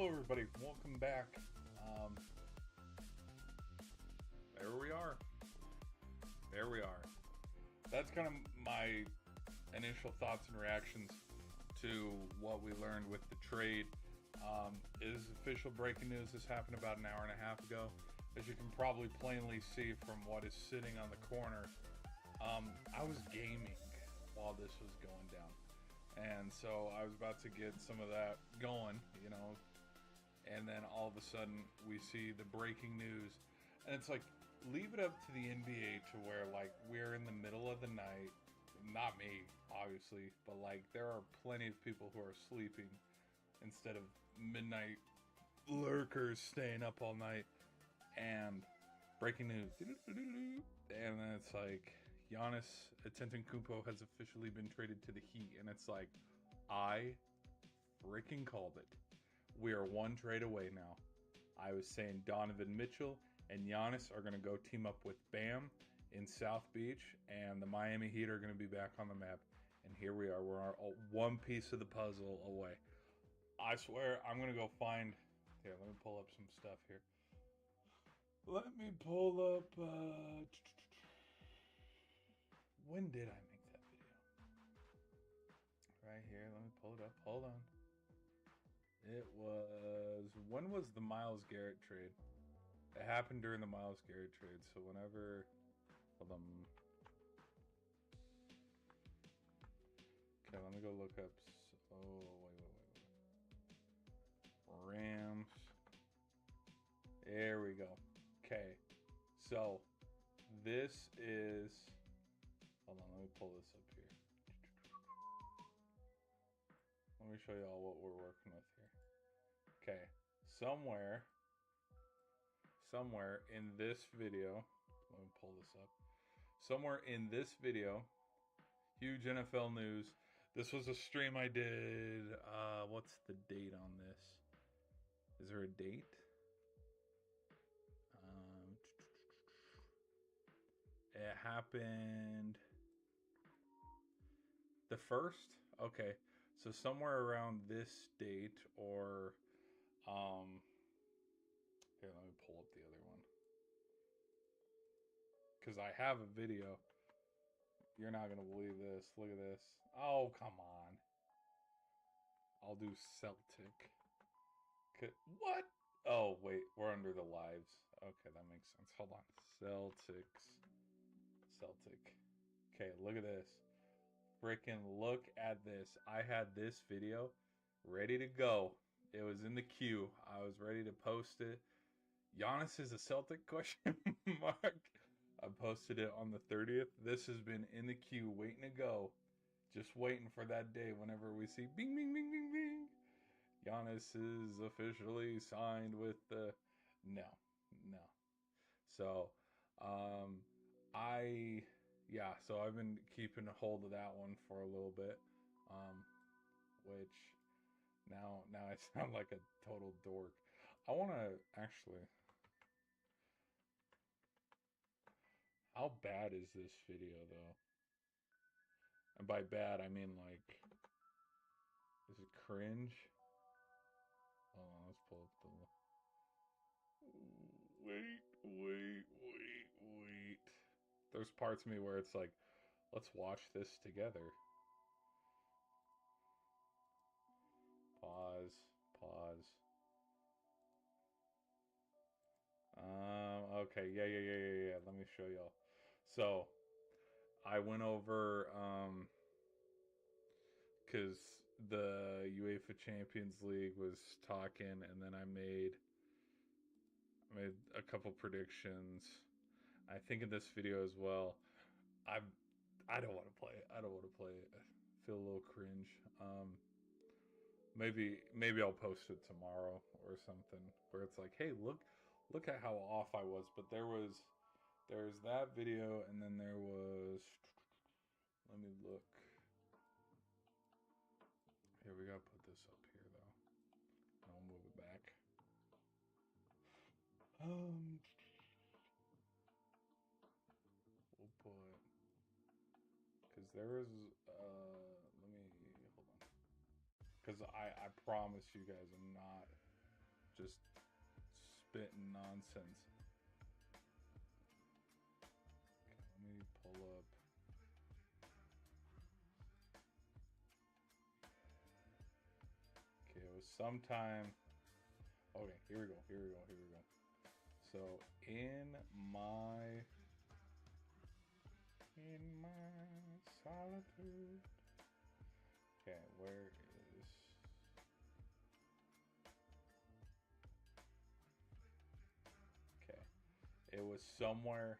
Hello everybody, welcome back. There we are. There we are. That's kind of my initial thoughts and reactions to what we learned with the trade. Is official breaking news. This happened about an hour and a half ago. As you can probably plainly see from what is sitting on the corner, I was gaming while this was going down. And so I was about to get some of that going, you know, and then all of a sudden we see the breaking news, and it's like, leave it up to the NBA to where, like, we're in the middle of the night, not me, obviously, but like there are plenty of people who are sleeping instead of midnight lurkers staying up all night, and breaking news, and then it's like, Giannis Antetokounmpo has officially been traded to the Heat, and it's like, I freaking called it. We are one trade away now. I was saying Donovan Mitchell and Giannis are going to go team up with Bam in South Beach, and the Miami Heat are going to be back on the map. And here we are. We're one piece of the puzzle away. I swear, I'm going to go find... Here, let me pull up some stuff here. Let me pull up... When did I make that video? Right here. Let me pull it up. Hold on. It was... When was the Myles Garrett trade? It happened during the Myles Garrett trade. So whenever... Hold on. Okay, let me go look up... Oh, wait. Rams. There we go. Okay. So, this is... Hold on, let me pull this up here. Let me show you all what we're working with here. Okay, somewhere in this video, let me pull this up. Somewhere in this video, huge NFL news. This was a stream I did. What's the date on this? Is there a date? It happened the 1st? Okay. So somewhere around this date, or here, let me pull up the other one. Cuz I have a video. You're not going to believe this. Look at this. Oh, come on. I'll do Celtic. What? Oh, wait, we're under the lives. Okay, that makes sense. Hold on. Celtic. Okay, look at this. Freaking look at this. I had this video ready to go. It was in the queue. I was ready to post it. Giannis is a Celtic question mark. I posted it on the 30th. This has been in the queue waiting to go. Just waiting for that day whenever we see bing, bing, bing, bing, bing. Giannis is officially signed with the... No. So, so I've been keeping a hold of that one for a little bit, which now I sound like a total dork. I want to actually... How bad is this video, though? And by bad, I mean, like, is it cringe? Hold on, let's pull up the... Wait. There's parts of me where it's like, let's watch this together. Pause. Okay, yeah. Let me show y'all. So, I went over, because the UEFA Champions League was talking, and then I made a couple predictions. I think in this video as well. I don't want to play it. I feel a little cringe. Maybe I'll post it tomorrow or something, where it's like, hey, look at how off I was. But there's that video, and then there was... Let me look. Here, we gotta put this up here, though. I'll move it back. We'll put... Because there was... let me... Hold on. Because I promise you guys I'm not just spitting nonsense. Okay, let me pull up. Okay, it was sometime. Okay, here we go. So in my solitude. Okay, where is? Okay, it was somewhere.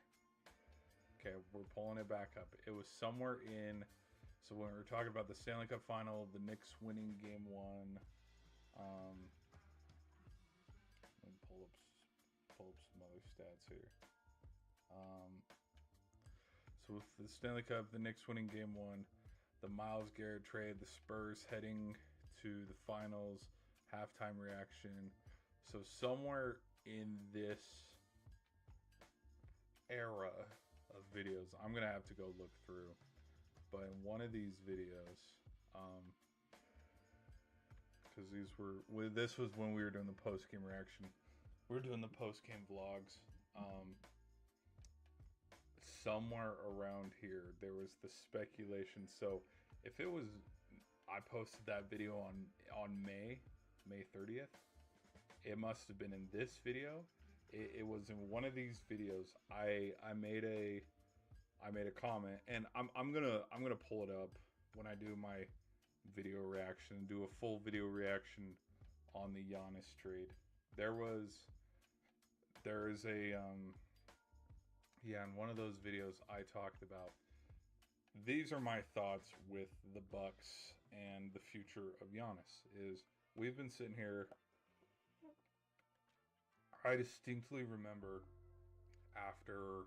Okay, we're pulling it back up. It was somewhere in. So when we were talking about the Stanley Cup Final, the Knicks winning Game 1. Let me pull up some other stats here. So with the Stanley Cup, the Knicks winning Game 1, the Myles Garrett trade, the Spurs heading to the finals, halftime reaction. So somewhere in this era of videos, I'm gonna have to go look through. But in one of these videos, because this was when we were doing the post game reaction. We were doing the post game vlogs. Somewhere around here, there was the speculation. So if it was, I posted that video on May 30th. It must have been in this video. It was in one of these videos. I made a comment, and I'm gonna pull it up when I do my video reaction, do a full video reaction on the Giannis trade. There is a in one of those videos I talked about, these are my thoughts with the Bucks and the future of Giannis. Is we've been sitting here, I distinctly remember after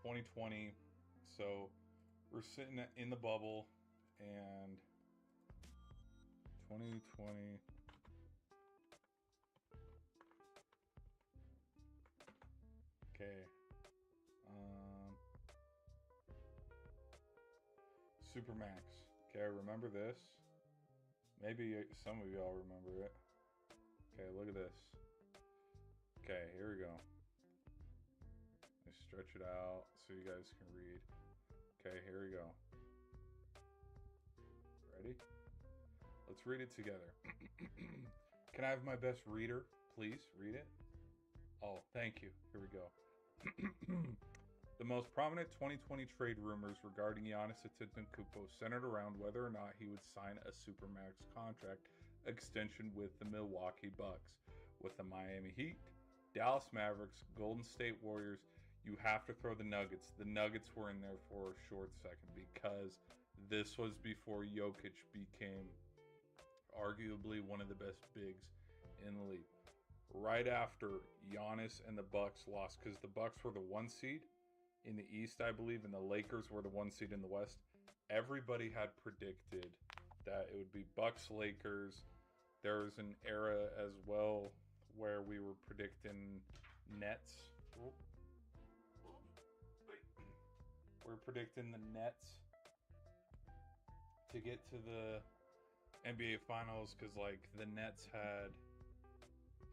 2020, so we're sitting in the bubble, and 2020, okay, Supermax. Okay, I remember this. Maybe some of y'all remember it. Okay, look at this. Okay, here we go. Let me stretch it out so you guys can read. Okay, here we go. Ready? Let's read it together. Can I have my best reader, please? Read it. Oh, thank you. Here we go. The most prominent 2020 trade rumors regarding Giannis Antetokounmpo centered around whether or not he would sign a Supermax contract extension with the Milwaukee Bucks. With the Miami Heat, Dallas Mavericks, Golden State Warriors, you have to throw the Nuggets. The Nuggets were in there for a short second because this was before Jokic became arguably one of the best bigs in the league. Right after Giannis and the Bucks lost, because the Bucks were the 1 seed in the East, I believe, and the Lakers were the 1 seed in the West. Everybody had predicted that it would be Bucks, Lakers. There was an era as well where we were predicting Nets. We're predicting the Nets to get to the NBA Finals because, like, the Nets had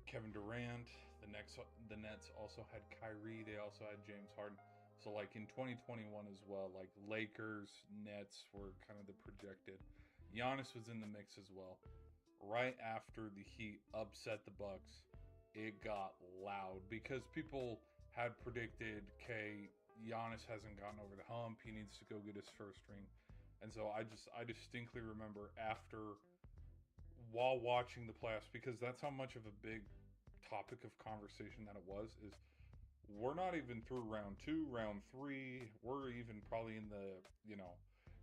Kevin Durant. The Nets also had Kyrie. They also had James Harden. So, like, in 2021 as well, like, Lakers, Nets were kind of the projected. Giannis was in the mix as well. Right after the Heat upset the Bucks, it got loud because people had predicted, okay, Giannis hasn't gotten over the hump. He needs to go get his first ring. And so I distinctly remember while watching the playoffs, because that's how much of a big topic of conversation that it was, is we're not even through round 2, round 3. We're even probably in the,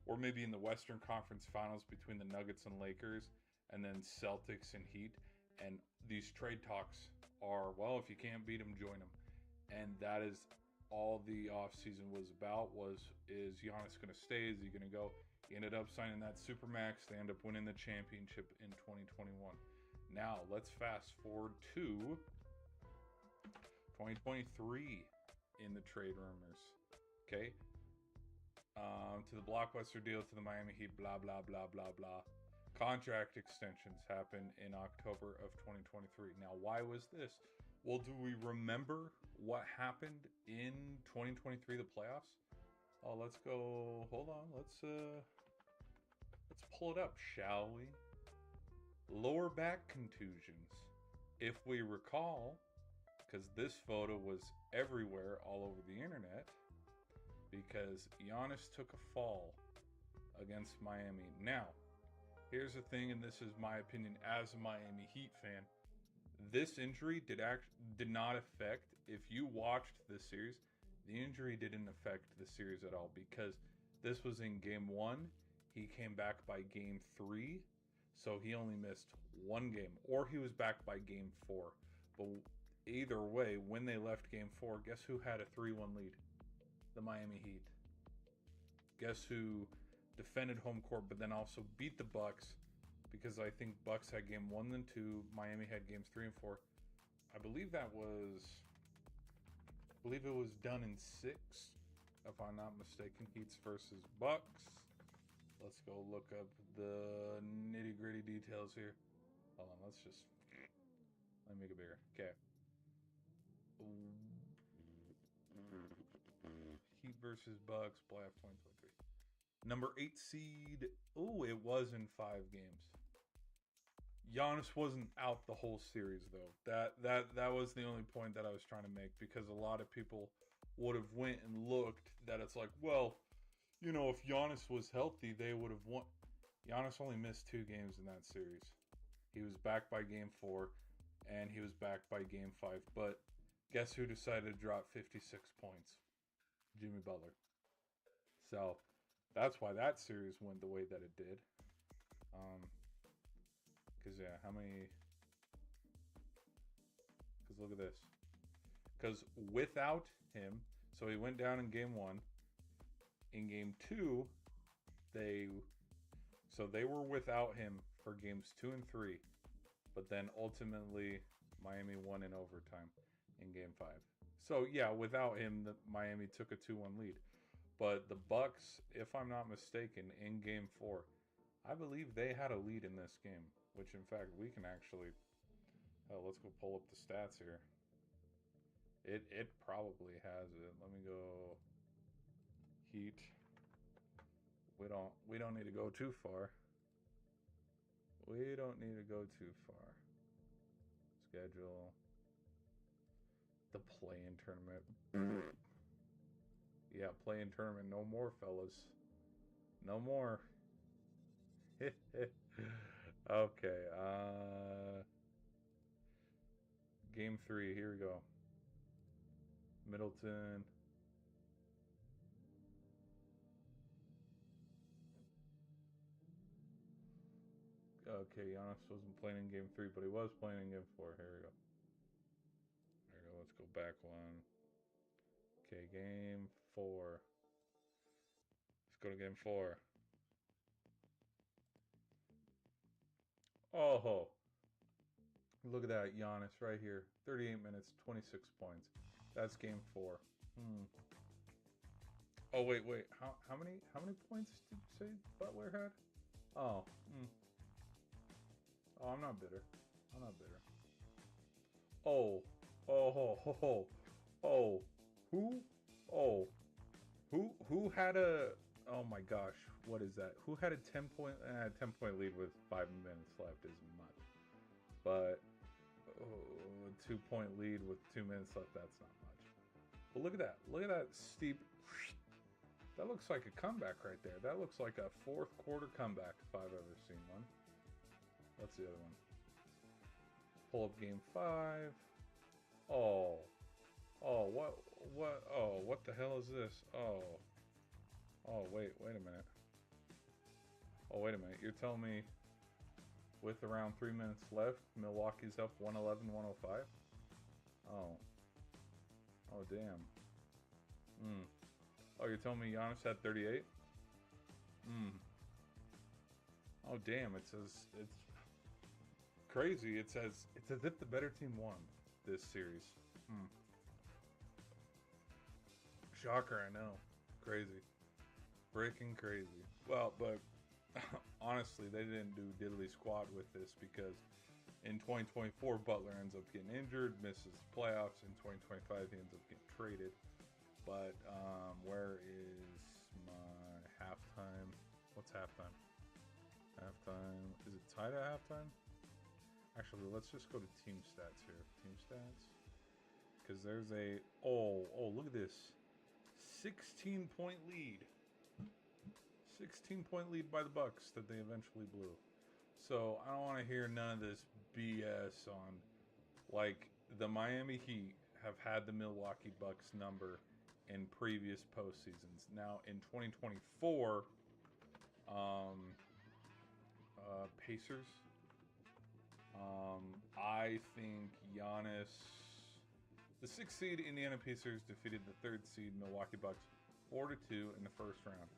or maybe in the Western Conference Finals between the Nuggets and Lakers, and then Celtics and Heat. And these trade talks are, well, if you can't beat them, join them. And that is all the offseason was about, is Giannis going to stay? Is he going to go? He ended up signing that Supermax. They end up winning the championship in 2021. Now, let's fast forward to 2023 in the trade rumors. Okay? To the Blockbuster deal, to the Miami Heat, blah, blah, blah, blah, blah. contract extensions happen in October of 2023. Now, why was this? Well, do we remember what happened in 2023, the playoffs? Oh, let's go. Hold on. Let's pull it up, shall we? Lower back contusions. If we recall, because this photo was everywhere all over the internet, because Giannis took a fall against Miami. Now, here's the thing, and this is my opinion as a Miami Heat fan. This injury did not affect, if you watched this series, the injury didn't affect the series at all, because this was in game 1. He came back by game 3, so he only missed one game, or he was back by game 4. But either way, when they left game 4, guess who had a 3-1 lead? The Miami Heat. Guess who defended home court, but then also beat the Bucks, because I think Bucks had game 1 and 2, Miami had games 3 and 4. I believe it was done in 6, if I'm not mistaken. Heats versus Bucks. Let's go look up the nitty-gritty details here. Hold on, let me make it bigger. Okay. Heat versus Bucks, playoff 2023. Number 8 seed. Oh, it was in 5 games. Giannis wasn't out the whole series, though. That was the only point that I was trying to make, because a lot of people would have went and looked that it's like, well, you know, if Giannis was healthy, they would have won. Giannis only missed 2 games in that series. He was back by game 4, and he was back by game 5. But guess who decided to drop 56 points? Jimmy Butler. So that's why that series went the way that it did. Because, yeah, because look at this. Because without him, so he went down in game 1. In game 2, they were without him for games 2 and 3. But then ultimately, Miami won in overtime in game 5. So, yeah, without him, Miami took a 2-1 lead. But the Bucks, if I'm not mistaken, in game 4, I believe they had a lead in this game. Which, in fact, we can actually... Oh, let's go pull up the stats here. It probably has it. Let me go... Heat. We don't need to go too far. We don't need to go too far. Schedule. The play-in tournament. Yeah, play-in tournament. No more, fellas. No more. Okay. Game 3. Here we go. Middleton. Okay, Giannis wasn't playing in game 3, but he was playing in game 4. Here we go. There we go. Let's go back one. Okay, game 4. Let's go to game 4. Oh, look at that, Giannis right here. 38 minutes, 26 points. That's game 4. Oh, wait. How many points did you say Butler had? Oh. Oh, I'm not bitter. Oh. Who? Oh. Who had a... Oh my gosh, what is that? Who had a 10-point lead with 5 minutes left isn't much. But a 2-point lead with 2 minutes left, that's not much. But look at that. Look at that steep... That looks like a comeback right there. That looks like a 4th quarter comeback if I've ever seen one. What's the other one? Pull up game 5. Oh, what the hell is this? Oh, wait a minute. Oh, wait a minute. You're telling me with around 3 minutes left, Milwaukee's up 111-105? Oh, damn. Oh, you're telling me Giannis had 38? Oh, damn. It's crazy. It's as if the better team won this series. Shocker, I know. Crazy. Freaking crazy. Well, but honestly, they didn't do diddly squat with this because in 2024, Butler ends up getting injured, misses playoffs. In 2025, he ends up getting traded. But where is my halftime? What's halftime? Halftime. Is it tied at halftime? Actually, let's just go to team stats here. Team stats. Because there's a... Oh, look at this. 16-point lead. 16-point lead by the Bucks that they eventually blew. So I don't want to hear none of this BS on... Like, the Miami Heat have had the Milwaukee Bucks number in previous postseasons. Now, in 2024, Pacers. I think Giannis, the 6th seed Indiana Pacers defeated the 3rd seed Milwaukee Bucks 4-2 in the first round.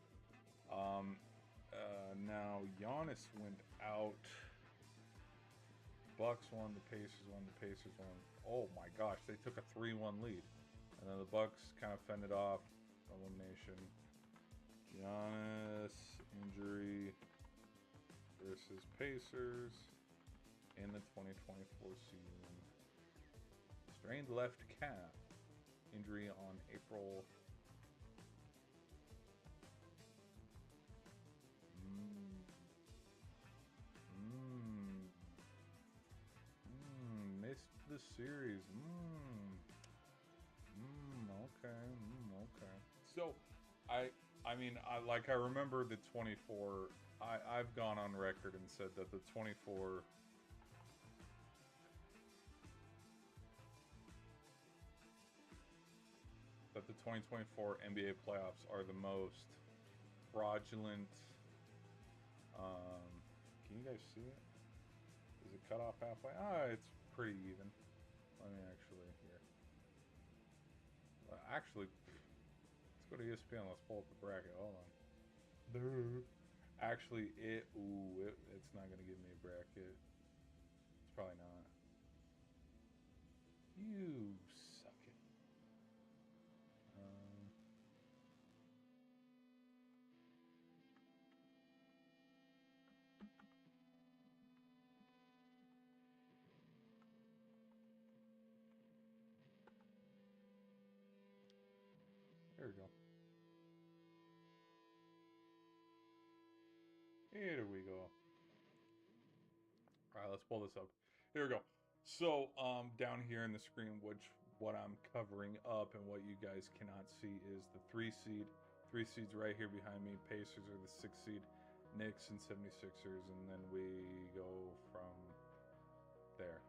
Now Giannis went out. Bucks won, the Pacers won, the Pacers won. Oh my gosh, they took a 3-1 lead. And then the Bucks kind of fended off elimination. Giannis injury versus Pacers in the 2024 season. Strained left calf. Injury on April. Missed the series. Okay. So, I remember the 24. I've gone on record and said that the 24. That the 2024 NBA playoffs are the most fraudulent. Can you guys see it? Is it cut off halfway? It's pretty even. Let me actually here. Actually, let's go to ESPN. Let's pull up the bracket. Hold on. Actually, it's not gonna give me a bracket. It's probably not. You suck it. There we go. Here we go. All right, let's pull this up. Here we go. So, down here in the screen, what I'm covering up and what you guys cannot see is the 3 seed. 3 seeds right here behind me. Pacers are the 6 seed. Knicks and 76ers, and then we go from there.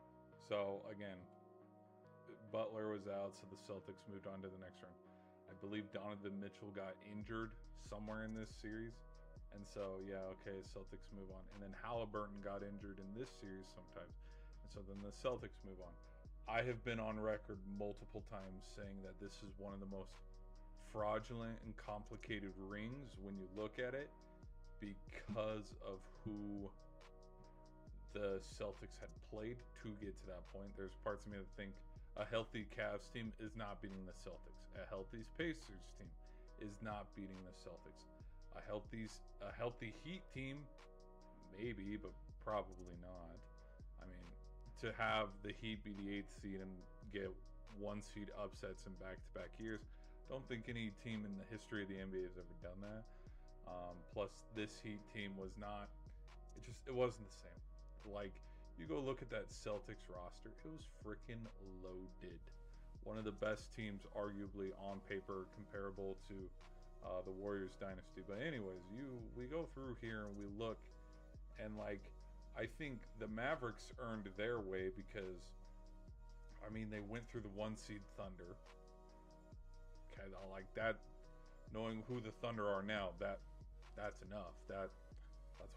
So, again, Butler was out, so the Celtics moved on to the next round. I believe Donovan Mitchell got injured somewhere in this series. And so, Celtics move on. And then Halliburton got injured in this series sometimes. And so then the Celtics move on. I have been on record multiple times saying that this is one of the most fraudulent and complicated rings when you look at it because of who the Celtics had played to get to that point. There's parts of me that think a healthy Cavs team is not beating the Celtics. A healthy Pacers team is not beating the Celtics. A healthy Heat team, maybe, but probably not. I mean, to have the Heat be the 8th seed and get 1 seed upsets in back-to-back years, don't think any team in the history of the NBA has ever done that. Plus, this Heat team was not. It wasn't the same. Like, you go look at that Celtics roster, it was freaking loaded. One of the best teams, arguably on paper, comparable to the Warriors dynasty. But anyways, we go through here and we look, and I think the Mavericks earned their way because, they went through the 1 seed Thunder. Okay, like that. Knowing who the Thunder are now, that's enough. That's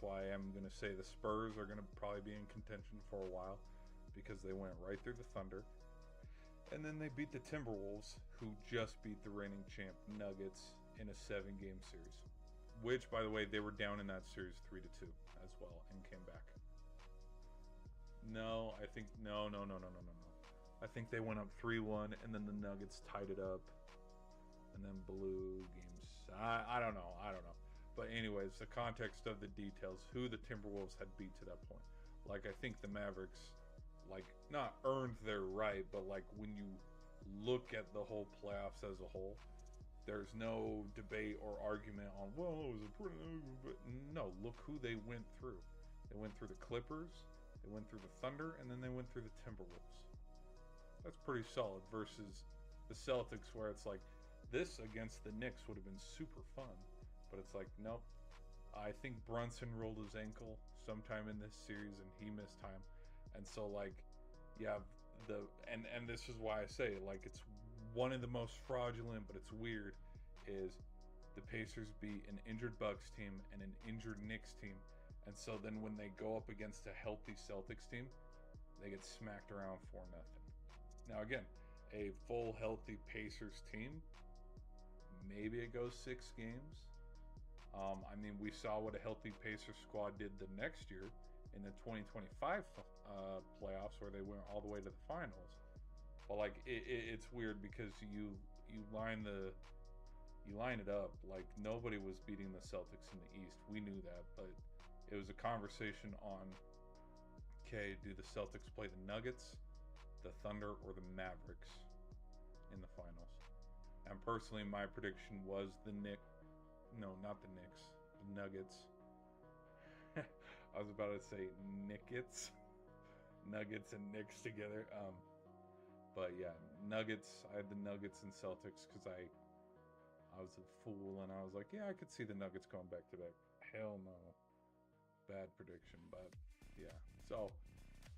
why I'm going to say the Spurs are going to probably be in contention for a while because they went right through the Thunder. And then they beat the Timberwolves, who just beat the reigning champ Nuggets in a 7-game series. Which, by the way, they were down in that series 3-2 as well and came back. No. I think they went up 3-1 and then the Nuggets tied it up and then blew games. I don't know. But anyways, the context of the details, who the Timberwolves had beat to that point. Like, I think the Mavericks, like, not earned their right, but like when you look at the whole playoffs as a whole, there's no debate or argument on, well, it was a pretty, but no, look who they went through. They went through the Clippers, they went through the Thunder, and then they went through the Timberwolves. That's pretty solid versus the Celtics, where it's like, this against the Knicks would have been super fun. But it's like, nope. I think Brunson rolled his ankle sometime in this series and he missed time. And so, like, yeah, and this is why I say, like, it's one of the most fraudulent, but it's weird, is the Pacers beat an injured Bucks team and an injured Knicks team. And so then when they go up against a healthy Celtics team, they get smacked around 4-0. Now, again, a full healthy Pacers team, maybe it goes 6 games. I mean, we saw what a healthy Pacers squad did the next year in the 2025 playoffs, where they went all the way to the finals. But like, it's weird because you line it up, like nobody was beating the Celtics in the East. We knew that, but it was a conversation on, okay, do the Celtics play the Nuggets, the Thunder, or the Mavericks in the finals? And personally, my prediction was the Knicks. No, not the Knicks. The Nuggets. I was about to say Knickets. Nuggets and Knicks together. But yeah, Nuggets. I had the Nuggets and Celtics because I was a fool and I was like, yeah, I could see the Nuggets going back to back. Hell no. Bad prediction, but yeah. So,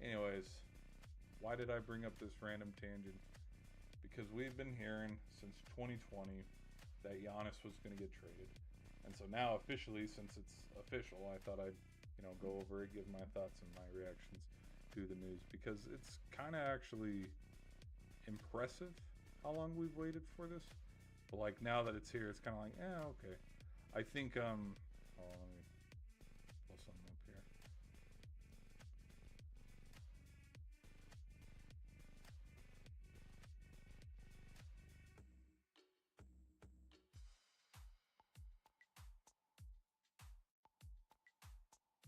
anyways, why did I bring up this random tangent? Because we've been hearing since 2020 that Giannis was going to get traded. And so now officially, since it's official, I thought I'd, go over it, give my thoughts and my reactions to the news, because it's kind of actually impressive how long we've waited for this. But like, now that it's here, it's kind of like, okay. I think, let me pull something up here.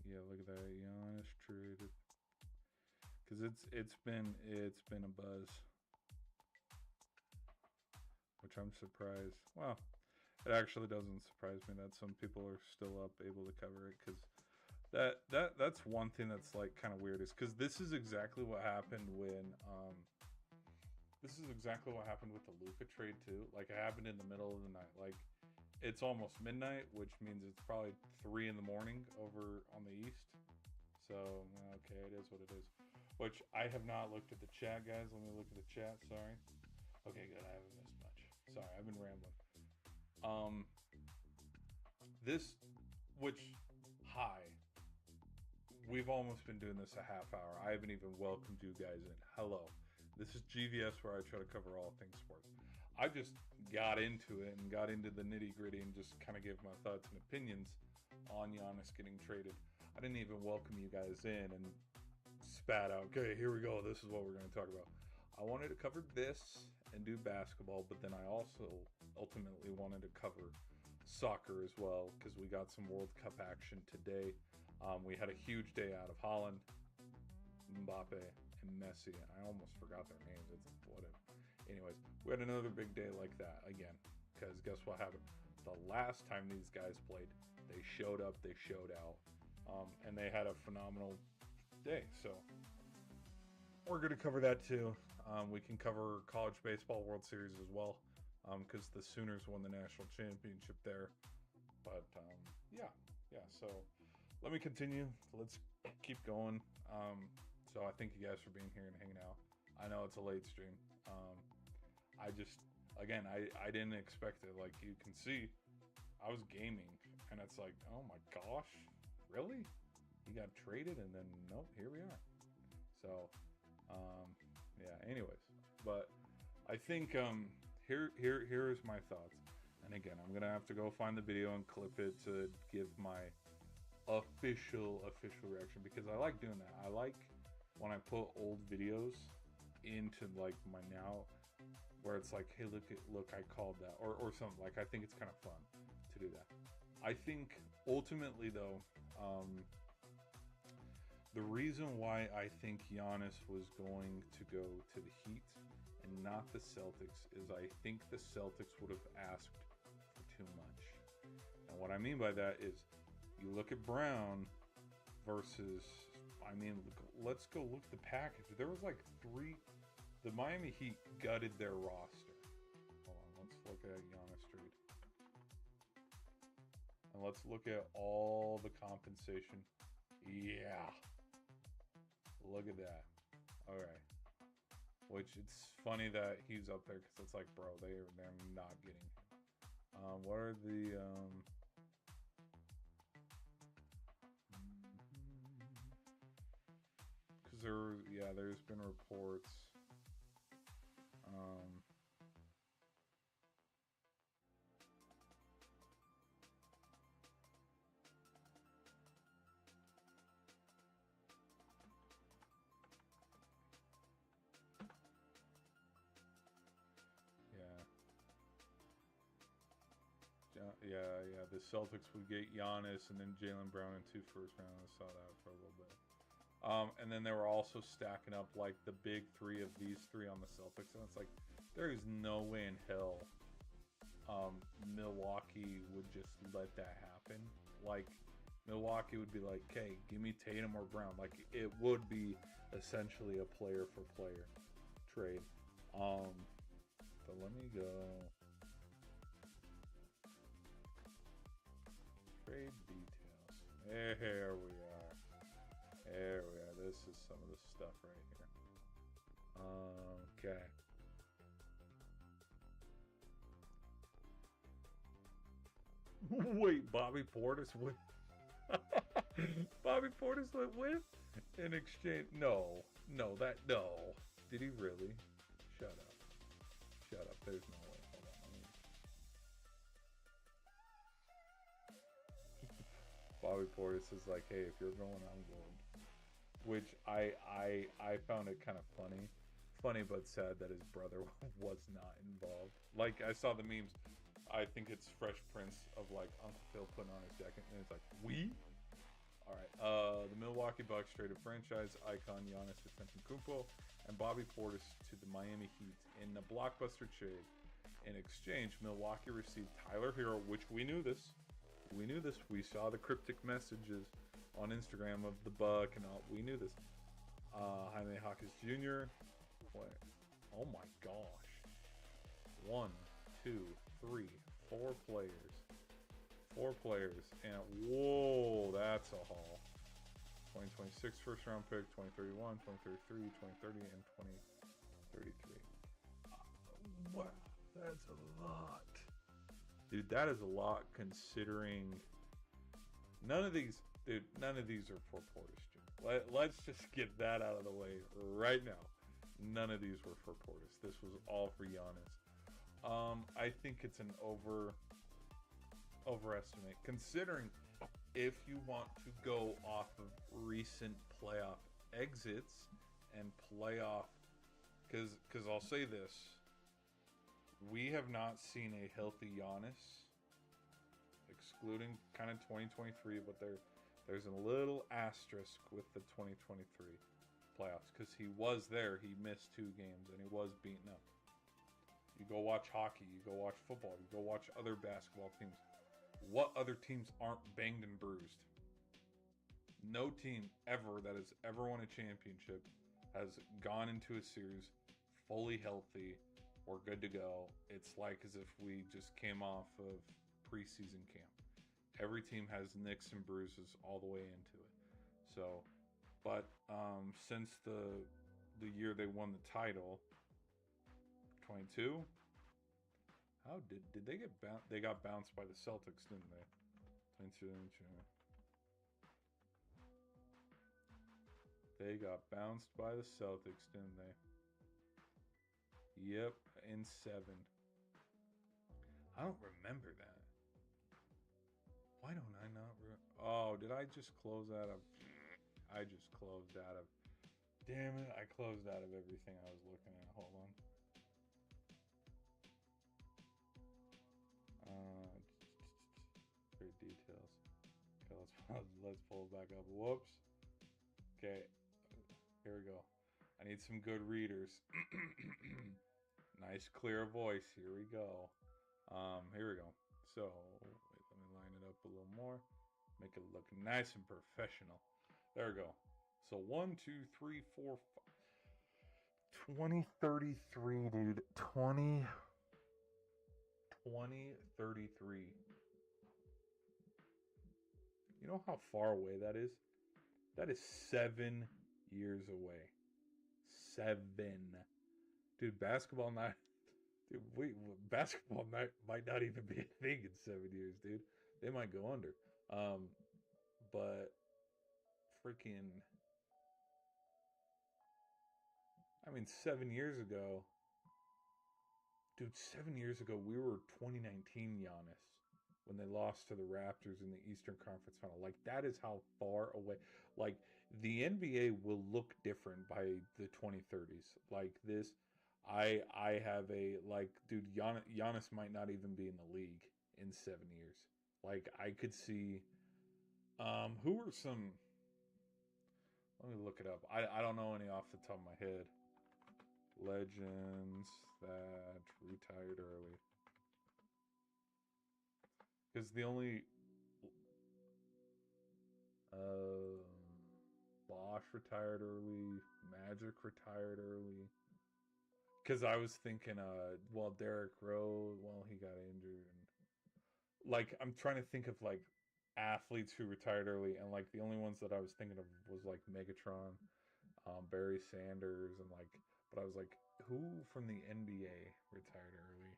Yeah, look at that, Giannis traded. Because it's been a buzz, which I'm surprised. Well, it actually doesn't surprise me that some people are still up able to cover it, because that's one thing that's like kind of weird, is because this is exactly what happened when with the Luka trade too. Like, it happened in the middle of the night. Like, it's almost midnight, which means it's probably 3 a.m. over on the East. So, okay, it is what it is. Which, I have not looked at the chat, guys. Let me look at the chat. Sorry. Okay, good. I haven't missed much. Sorry, I've been rambling. We've almost been doing this a half hour. I haven't even welcomed you guys in. Hello. This is GVS, where I try to cover all things sports. I just got into it and got into the nitty gritty and just kind of gave my thoughts and opinions on Giannis getting traded. I didn't even welcome you guys in and spat out, okay, here we go, this is what we're going to talk about. I wanted to cover this and do basketball, but then I also ultimately wanted to cover soccer as well, because we got some World Cup action today. We had a huge day out of Holland, Mbappe and Messi. I almost forgot their names. It's whatever. Anyways, we had another big day like that again, because guess what happened? The last time these guys played, they showed up, they showed out, and they had a phenomenal day. So we're going to cover that too. We can cover college baseball World Series as well, because the Sooners won the national championship there. But yeah. So let me continue. Let's keep going. So I thank you guys for being here and hanging out. I know it's a late stream. I didn't expect it. Like, you can see, I was gaming, and it's like, oh my gosh, really? He got traded, and then nope, here we are. So, yeah. Anyways, but I think here's my thoughts. And again, I'm gonna have to go find the video and clip it to give my official reaction, because I like doing that. I like when I put old videos into like my now, where it's like, hey, look, I called that, or something. Like, I think it's kind of fun to do that. I think ultimately, though, the reason why I think Giannis was going to go to the Heat and not the Celtics is I think the Celtics would have asked for too much. And what I mean by that is you look at Brown versus, I mean, let's go look at the package. There was like the Miami Heat gutted their roster. Hold on, let's look at Giannis trade. And let's look at all the compensation. Yeah. Look at that. All right. Which it's funny that he's up there because it's like, bro, they're not getting him. What are the because there's been reports. Yeah. The Celtics would get Giannis and then Jaylen Brown in 2 first rounds. I saw that for a little bit. And then they were also stacking up like the big 3 of these 3 on the Celtics, and it's like there is no way in hell Milwaukee would just let that happen. Like Milwaukee would be like, "Okay, give me Tatum or Brown." Like it would be essentially a player for player trade. But let me go. Trade details. There we are. There we are. This is some of the stuff right here. Okay. Wait, Bobby Portis with Bobby Portis with in exchange? No. Did he really? Shut up. There's no way. Hold on. Bobby Portis is like, hey, if you're going, I'm going. Which I found it kind of funny but sad that his brother was not involved. Like I saw the memes. I think it's Fresh Prince of like Uncle Phil putting on his jacket, and it's like, we? All right. The Milwaukee Bucks traded franchise icon Giannis Antetokounmpo and Bobby Portis to the Miami Heat in a blockbuster trade. In exchange, Milwaukee received Tyler Hero, which we knew this. We saw the cryptic messages on Instagram of the Buck and all. We knew this. Jaime Jaquez Jr. What? Oh my gosh. 1, 2, 3, 4 players. 4 players. And whoa, that's a haul. 2026 first round pick, 2031, 2033, 2030, and 2033. Wow, that's a lot. Dude, that is a lot considering none of these are for Portis Jr. Let's just get that out of the way right now. None of these were for Portis. This was all for Giannis. I think it's an overestimate, considering if you want to go off of recent playoff exits and playoff, because I'll say this, we have not seen a healthy Giannis, excluding kind of 2023, but there's a little asterisk with the 2023 playoffs because he was there. He missed 2 games and he was beaten up. You go watch hockey, you go watch football, you go watch other basketball teams. What other teams aren't banged and bruised? No team ever that has ever won a championship has gone into a series fully healthy or good to go. It's like as if we just came off of preseason camp. Every team has nicks and bruises all the way into it. So, but since the year they won the title, 22. How did they get bounced? They got bounced by the Celtics, didn't they? 22. They got bounced by the Celtics, didn't they? Yep, in 7. I don't remember that. Why don't I not? Oh, did I just close out of? I just closed out of. Damn it! I closed out of everything I was looking at. Hold on. Trade details. Okay, let's pull it back up. Whoops. Okay, here we go. I need some good readers. Nice clear voice. Here we go. Here we go. So wait, let me line it up a little more. Make it look nice and professional. There we go. So 1, 2, 3, 4, 5. 2033, dude. 2033. You know how far away that is? That is 7 years away. 7. Dude, basketball night. Dude, basketball might not even be a thing in 7 years, dude. They might go under. But freaking, I mean, 7 years ago, dude, 7 years ago, we were 2019 Giannis when they lost to the Raptors in the Eastern Conference Final. Like, that is how far away. Like, the NBA will look different by the 2030s. Like, this, I have a, like, dude, Giannis might not even be in the league in 7 years. Like, I could see, who were some, let me look it up. I don't know any off the top of my head. Legends that retired early. Because the only Bosch retired early, Magic retired early. Because I was thinking, well, Derrick Rose, well, he got injured. And, like, I'm trying to think of, like, athletes who retired early, and, like, the only ones that I was thinking of was, like, Megatron, Barry Sanders, and, like, but I was like, who from the NBA retired early?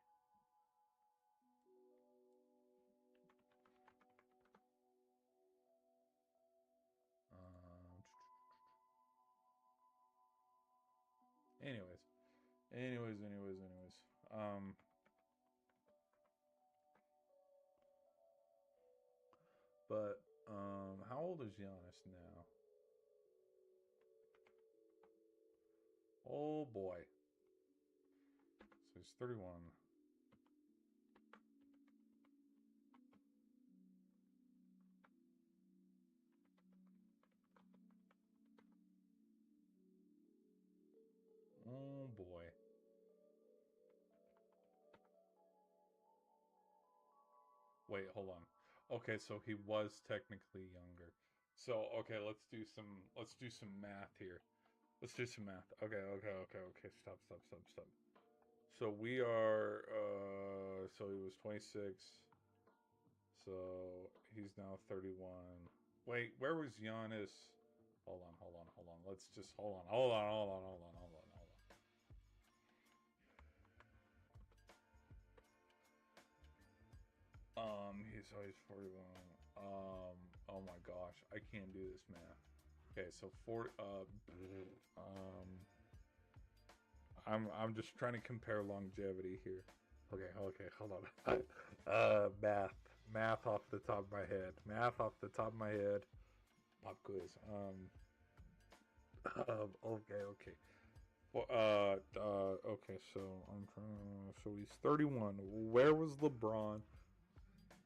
Anyways. But how old is Giannis now? Oh boy. So he's 31. Oh boy. Wait, hold on. Okay, so he was technically younger. So okay, let's do some math here. Let's do some math. Okay. Stop. So we are so he was 26. So he's now 31. Wait, where was Giannis? Hold on. Let's just hold on. He's always 41. Oh my gosh, I can't do this math. Okay, so I'm just trying to compare longevity here. Okay, hold on. Math off the top of my head. Pop quiz. Okay. Well, okay. So I'm trying. So he's 31. Where was LeBron?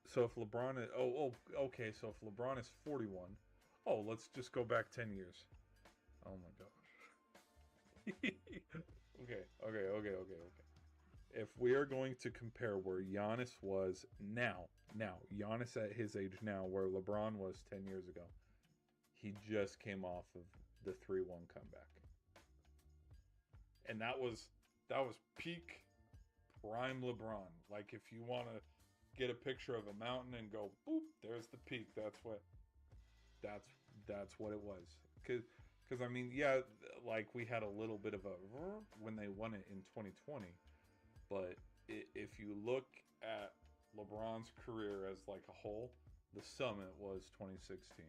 So if LeBron is, okay. So if LeBron is 41, let's just go back 10 years. Oh my gosh. Okay. If we are going to compare where Giannis was now, Giannis at his age now, where LeBron was 10 years ago, he just came off of the 3-1 comeback. And that was peak prime LeBron. Like, if you want to get a picture of a mountain and go, boop, there's the peak. That's what it was. Because I mean, yeah, like, we had a little bit of a when they won it in 2020, but if you look at LeBron's career as like a whole, the summit was 2016.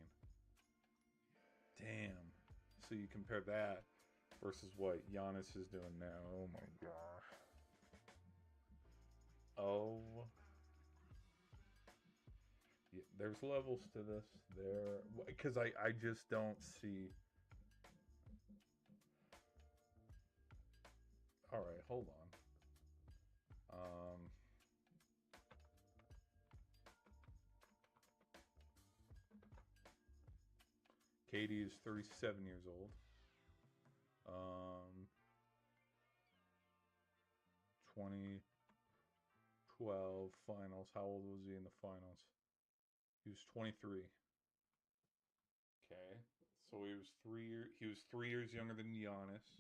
Damn. So you compare that versus what Giannis is doing now. Oh my gosh. Oh. Yeah, there's levels to this. There, because I just don't see. All right, hold on. Katie is 37 years old. 2012 finals. How old was he in the finals? He was 23. Okay, so he was 3 years younger than Giannis.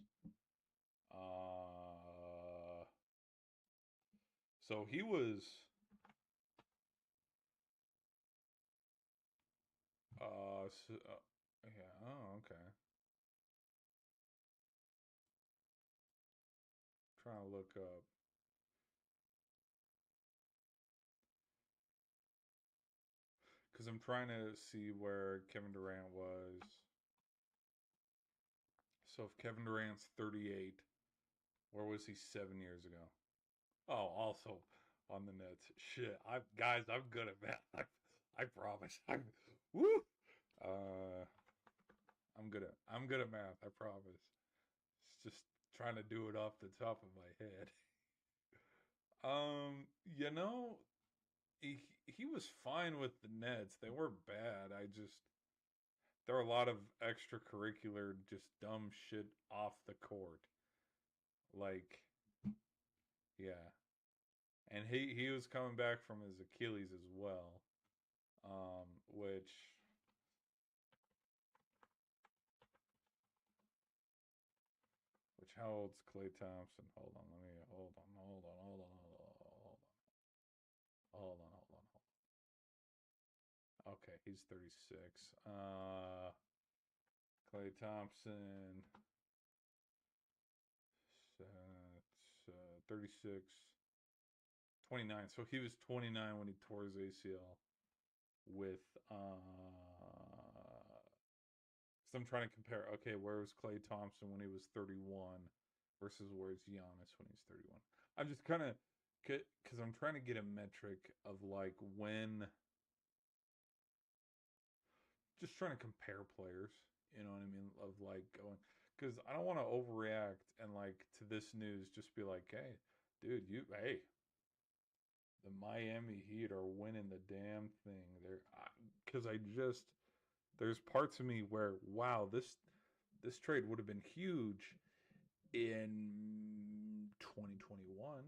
So he was yeah, oh, okay. Trying to look up. Because I'm trying to see where Kevin Durant was. So if Kevin Durant's 38, where was he 7 years ago? Oh, also on the Nets. Shit, I'm good at math. I promise. Woo. Uh, I'm good at math. I promise. It's just trying to do it off the top of my head. You know, he was fine with the Nets. They were bad. There were a lot of extracurricular, just dumb shit off the court. Like, yeah. And he was coming back from his Achilles as well. Which how old's Klay Thompson? Hold on. Okay, he's 36. Klay Thompson, 36, 29. So he was 29 when he tore his ACL with so I'm trying to compare. Okay, where was Klay Thompson when he was 31 versus where's Giannis when he's 31? I'm just kind of because I'm trying to get a metric of like when, just trying to compare players. You know what I mean? Of like going, because I don't want to overreact and like to this news just be like, hey, dude, hey, the Miami Heat are winning the damn thing. Because there's parts of me where wow, this trade would have been huge in 2021,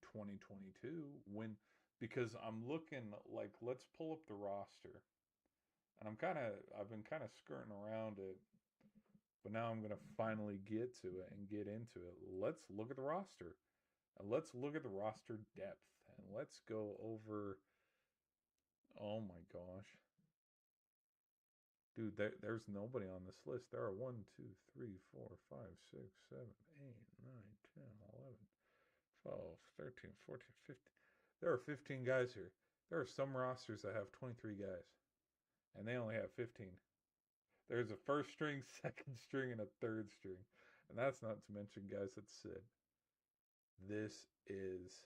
2022 when, because I'm looking like, let's pull up the roster. And I've been kind of skirting around it, but now I'm going to finally get to it and get into it. Let's look at the roster. And let's look at the roster depth. And let's go over. Oh my gosh. Dude, there's nobody on this list. There are 1, 2, 3, 4, 5, 6, 7, 8, 9, 10, 11, 12, 13, 14, 15. There are 15 guys here. There are some rosters that have 23 guys, and they only have 15. There's a first string, second string, and a third string. And that's not to mention guys that sit. This is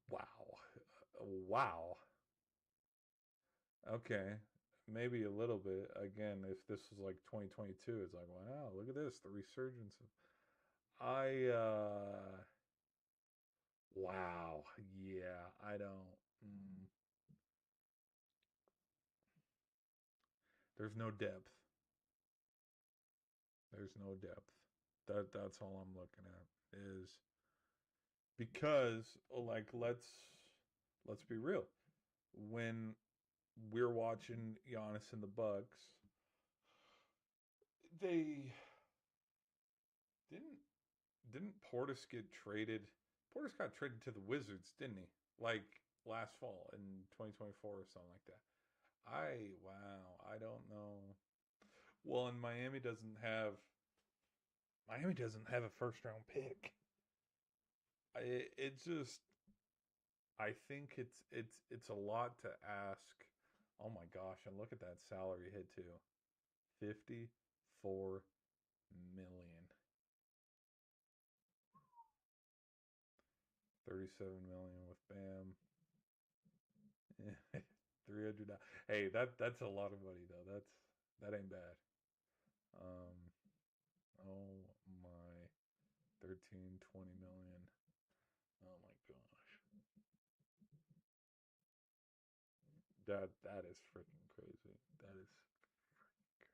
wow. Wow. Okay. Maybe a little bit. Again, if this was like 2022, it's like, wow, look at this. The resurgence of wow. Yeah, I don't. There's no depth. There's no depth. That's all I'm looking at is because like let's be real. When we're watching Giannis and the Bucks, they didn't didn't Portis get traded? Portis got traded to the Wizards, didn't he? Like last fall in 2024 or something like that. I don't know. Well, and Miami doesn't have a first round pick. It just I think it's a lot to ask. Oh my gosh, and look at that salary hit too. 54 million. 37 million with Bam. 300. Hey, that's a lot of money though. That ain't bad. Um oh my, 13, 20 million. Oh my gosh. That is freaking crazy. That is freaking crazy, dude.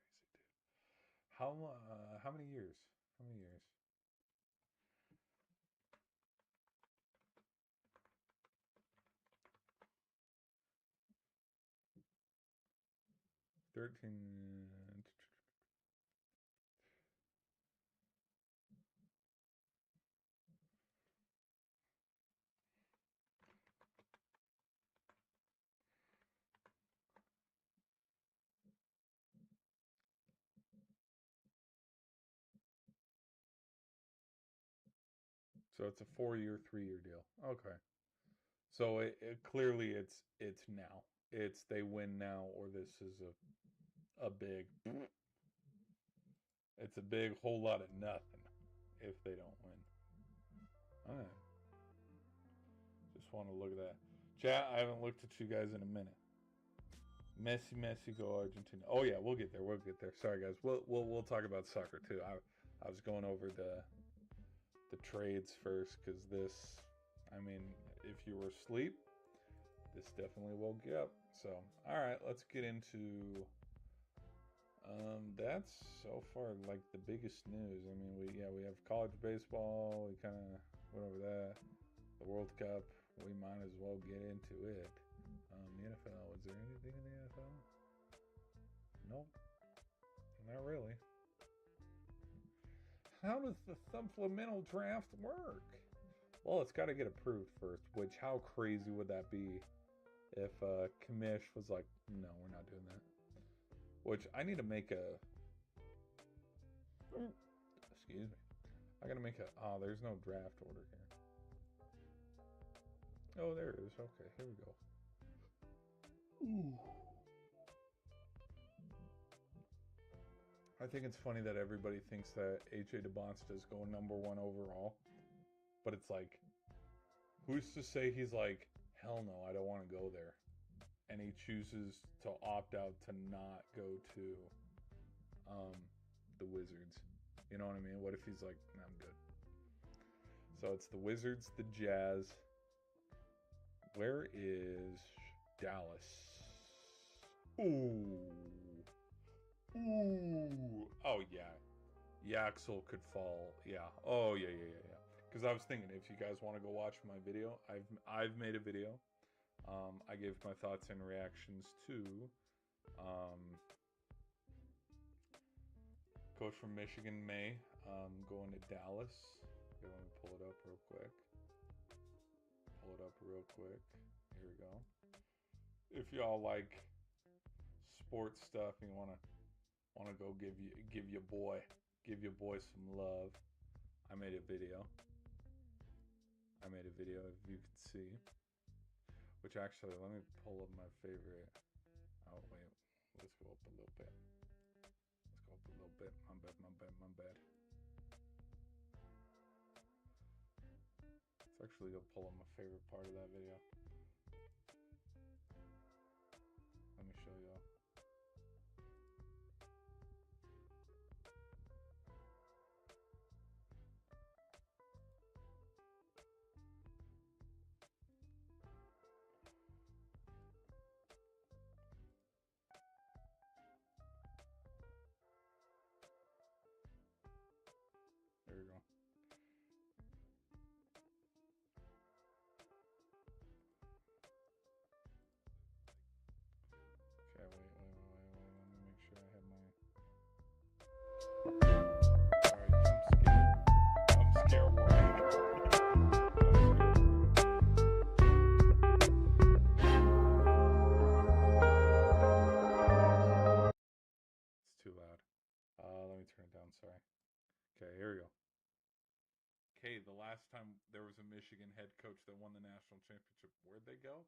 How many years? How many years? 13. So it's a 4-year, 3-year deal. Okay. So it clearly it's now. It's they win now or this is a big it's a big whole lot of nothing if they don't win. All right. Just want to look at that. Chat, I haven't looked at you guys in a minute. Messi, go Argentina. Oh yeah, we'll get there. We'll get there. Sorry guys. We'll talk about soccer too. I was going over the trades first because this, I mean, if you were asleep, this definitely woke you up. So, all right, let's get into. That's so far like the biggest news. I mean, we have college baseball. We kind of went over that. The World Cup. We might as well get into it. The NFL. Was there anything in the NFL? Nope, not really. How does the supplemental draft work? Well, it's got to get approved first. Which, how crazy would that be if Kamish was like, no, we're not doing that. Which I need to make a. Excuse me. I gotta make a. Oh, there's no draft order here. Oh, there it is. Okay, here we go. Ooh. I think it's funny that everybody thinks that AJ DeBonsta is going #1 overall, but it's like, who's to say he's like, hell no, I don't want to go there, and he chooses to opt out to not go to the Wizards. You know what I mean? What if he's like, nah, I'm good. So it's the Wizards, the Jazz. Where is Dallas? Ooh. Ooh. Oh, yeah. Yaxel could fall. Yeah. Oh, yeah. Because I was thinking, if you guys want to go watch my video, I've made a video. I gave my thoughts and reactions to coach from Michigan, May, going to Dallas. Okay, let me pull it up real quick. Here we go. If y'all like sports stuff and you want to go give your boy some love, I made a video. If you could see. Which actually, let me pull up my favorite. Oh wait, let's go up a little bit. My bad. Let's actually go pull up my favorite part of that video. Let me show y'all. There we go. Okay, wait. Let me make sure I have my. Alright, jump scare warning. It's too loud. Let me turn it down, sorry. Okay, here we go. Okay, the last time there was a Michigan head coach that won the national championship, where'd they go?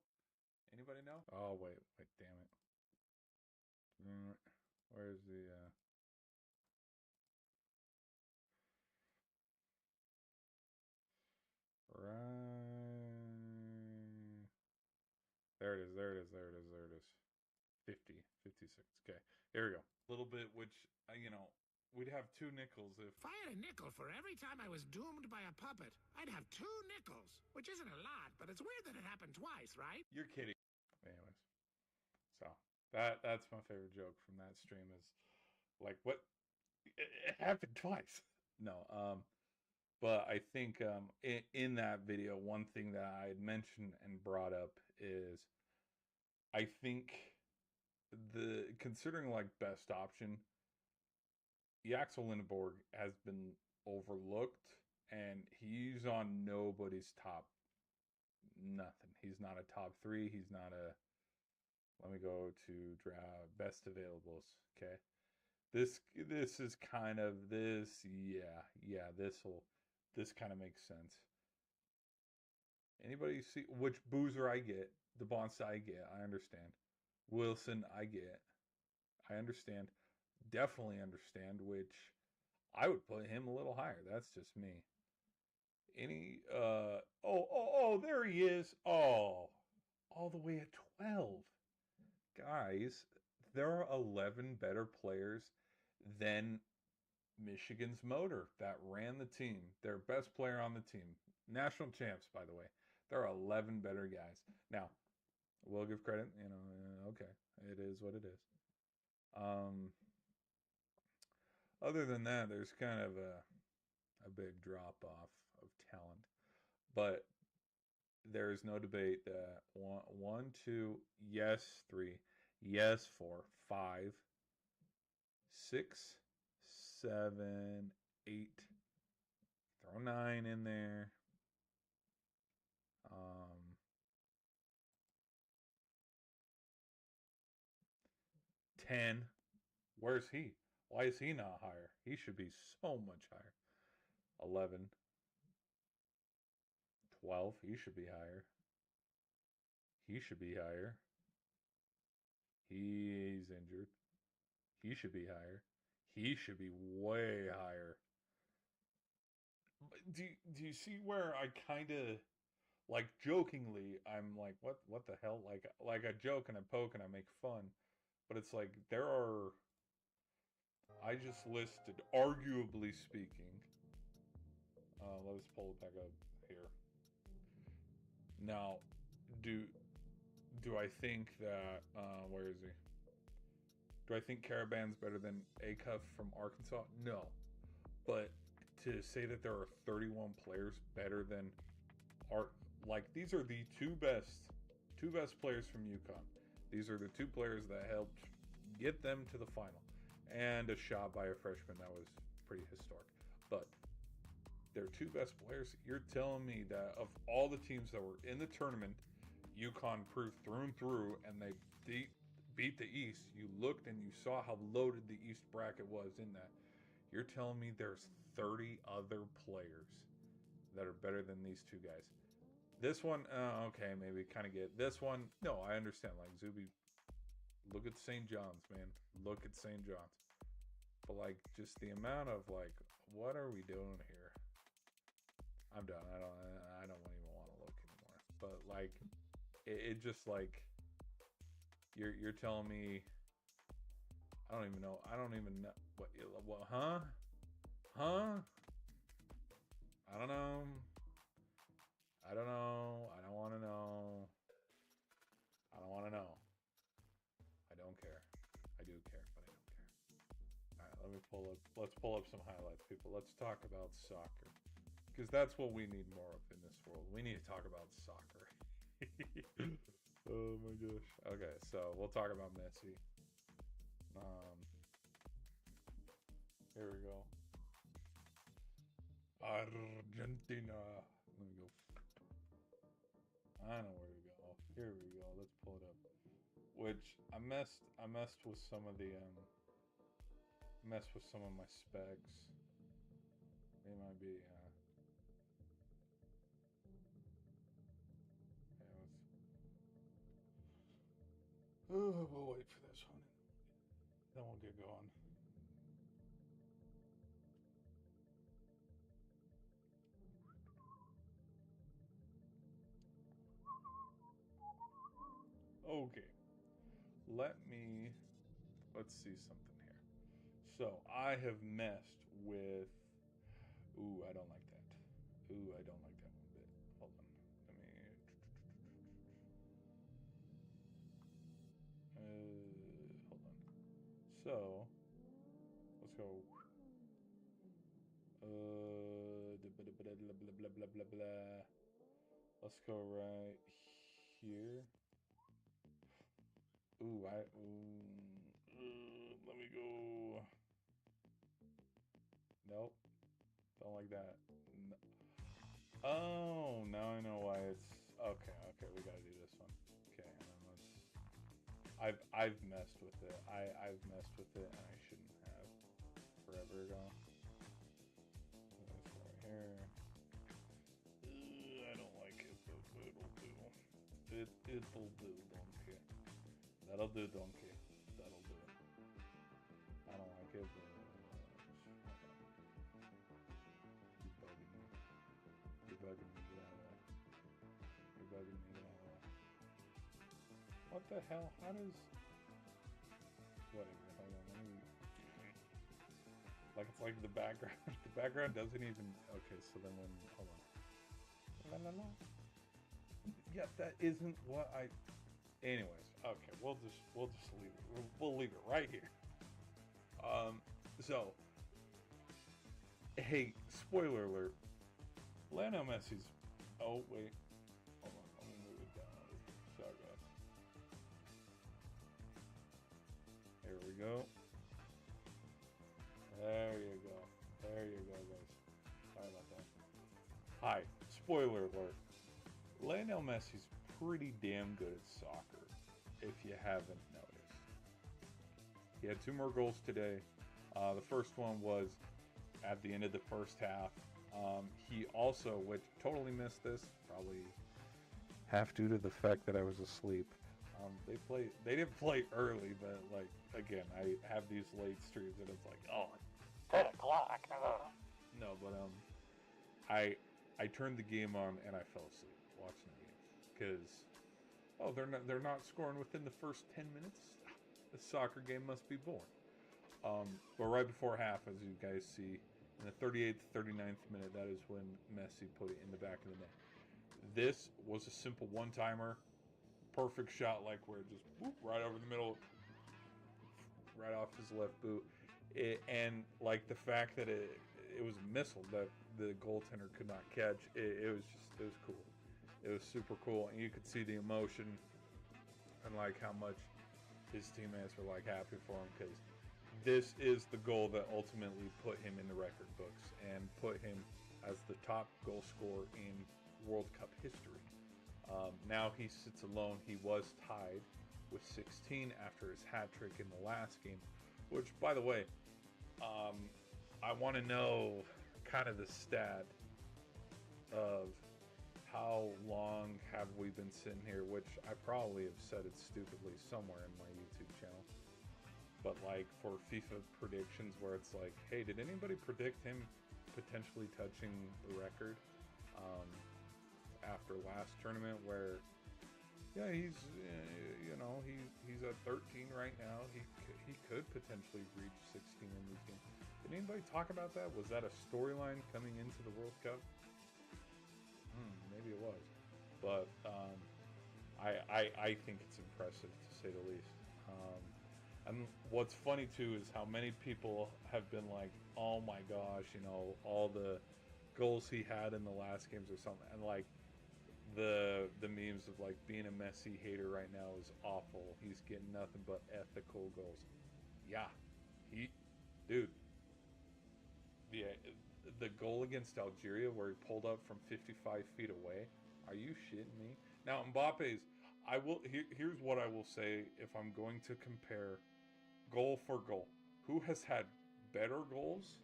Anybody know? Oh, wait, damn it. Where's the, right. There it is. 56. Okay, here we go. A little bit, which, we'd have 2 nickels if... If I had a nickel for every time I was doomed by a puppet, I'd have 2 nickels, which isn't a lot, but it's weird that it happened twice, right? You're kidding. Anyways. So that's my favorite joke from that stream is like what it happened twice. No, but I think in that video, one thing that I had mentioned and brought up is I think the considering like best option, Yaxel Lindeborg has been overlooked, and he's on nobody's top nothing. He's not a top three. He's not a. Let me go to draft best availables. Okay, this is kind of this. Yeah. This kind of makes sense. Anybody see which Boozer I get? The Bonsa I get. I understand. Wilson I get. I understand. Definitely understand. Which I would put him a little higher. That's just me. Any oh there he is. Oh, all the way at 12. Guys, there are 11 better players than Michigan's motor that ran the team. Their best player on the team. National champs, by the way. There are 11 better guys. Now, we'll give credit, okay. It is what it is. Other than that, there's kind of a big drop off of talent. But there's no debate that one, two, yes, three, yes, 4, 5, 6, 7, 8. Throw 9 in there. 10. Where's he? Why is he not higher? He should be so much higher. 11. 12. He should be higher. He should be higher. He's injured. He should be higher. He should be way higher. Do you see where I kind of like jokingly I'm like what the hell, like I joke and I poke and I make fun, but it's like there are, I just listed, arguably speaking, let's pull it back up here. Now, do I think that where is he? Do I think Caravan's better than Acuff from Arkansas? No. But to say that there are 31 players better than like these are the two best players from UConn. These are the two players that helped get them to the final. And a shot by a freshman that was pretty historic. But they're two best players. You're telling me that of all the teams that were in the tournament, UConn proved through and through, and they beat the East. You looked and you saw how loaded the East bracket was in that. You're telling me there's 30 other players that are better than these two guys. This one, okay, maybe kind of get this one. No, I understand. Like Zuby, look at St. John's, man. Look at St. John's. But like, just the amount of like, what are we doing here? I'm done. I don't even want to look anymore. But like, it just like, you're telling me. I don't even know. What? Huh? I don't know. I don't want to know. I don't want to know. I don't care. I do care, but I don't care. All right, let's pull up some highlights, people. Let's talk about soccer. Because that's what we need more of in this world. We need to talk about soccer. Oh my gosh. Okay, so we'll talk about Messi. Here we go. Argentina. Let me go. I know where to go. Here we go. Let's pull it up. Which I messed with some of the messed with some of my specs. They might be we'll wait for this one. Then we'll get going. Okay. Let's see something here. So I have messed with, I don't like that. I don't like that one bit. Hold on. Let me, So let's go. Blah, blah, blah, blah, blah, blah. Let's go right here. Ooh, let me go. Nope, don't like that. No. Oh, now I know why it's okay. Okay, we gotta do this one. Okay, and then let's. I've messed with it. I've messed with it, and I shouldn't have forever ago. Let's go right here. I don't like it, but it'll do. It'll do, donkey. That'll do, donkey. That'll do. I don't like it, but you're bugging me. You're bugging me. Get out of there. You're bugging me. Get out of there. What the hell? How does? Whatever. Hold on. Let me. Like it's like the background. The background doesn't even. Okay, so then when hold on. La la la. Yeah, that isn't what I. Anyways, okay, we'll just leave it. We'll leave it right here. So, hey, spoiler alert. Lionel Messi's. Oh wait, hold on. Let me move it down. Sorry, guys. There we go. There you go. There you go, guys. Sorry about that. Hi, spoiler alert. Lionel Messi's pretty damn good at soccer, if you haven't noticed. He had 2 more goals today. The first one was at the end of the first half. He also, which totally missed this, probably half due to the fact that I was asleep. They didn't play early, but like again, I have these late streams and it's like, oh, 10 o'clock. No, but I turned the game on and I fell asleep watching the game because they're not scoring within the first 10 minutes. The soccer game must be boring. But right before half, as you guys see, in the 38th, 39th minute, that is when Messi put it in the back of the net. This was a simple one-timer, perfect shot, like where it just whoop, right over the middle, right off his left boot, and like the fact that it was a missile that the goaltender could not catch. It was cool. It was super cool, and you could see the emotion and like how much his teammates were like happy for him because this is the goal that ultimately put him in the record books and put him as the top goal scorer in World Cup history. Now he sits alone. He was tied with 16 after his hat trick in the last game, which, by the way, I want to know kind of the stat of how long have we been sitting here, which I probably have said it stupidly somewhere in my YouTube channel. But like for FIFA predictions where it's like, hey, did anybody predict him potentially touching the record after last tournament where, yeah, he's, he's at 13 right now. He could potentially reach 16 in these games. Did anybody talk about that? Was that a storyline coming into the World Cup? Maybe it was. But I think it's impressive, to say the least. And what's funny, too, is how many people have been like, oh my gosh, all the goals he had in the last games or something. And like the memes of like being a Messi hater right now is awful. He's getting nothing but ethical goals. Yeah. Dude. The goal against Algeria where he pulled up from 55 feet away. Are you shitting me? Now, Mbappe's, here's what I will say if I'm going to compare goal for goal. Who has had better goals?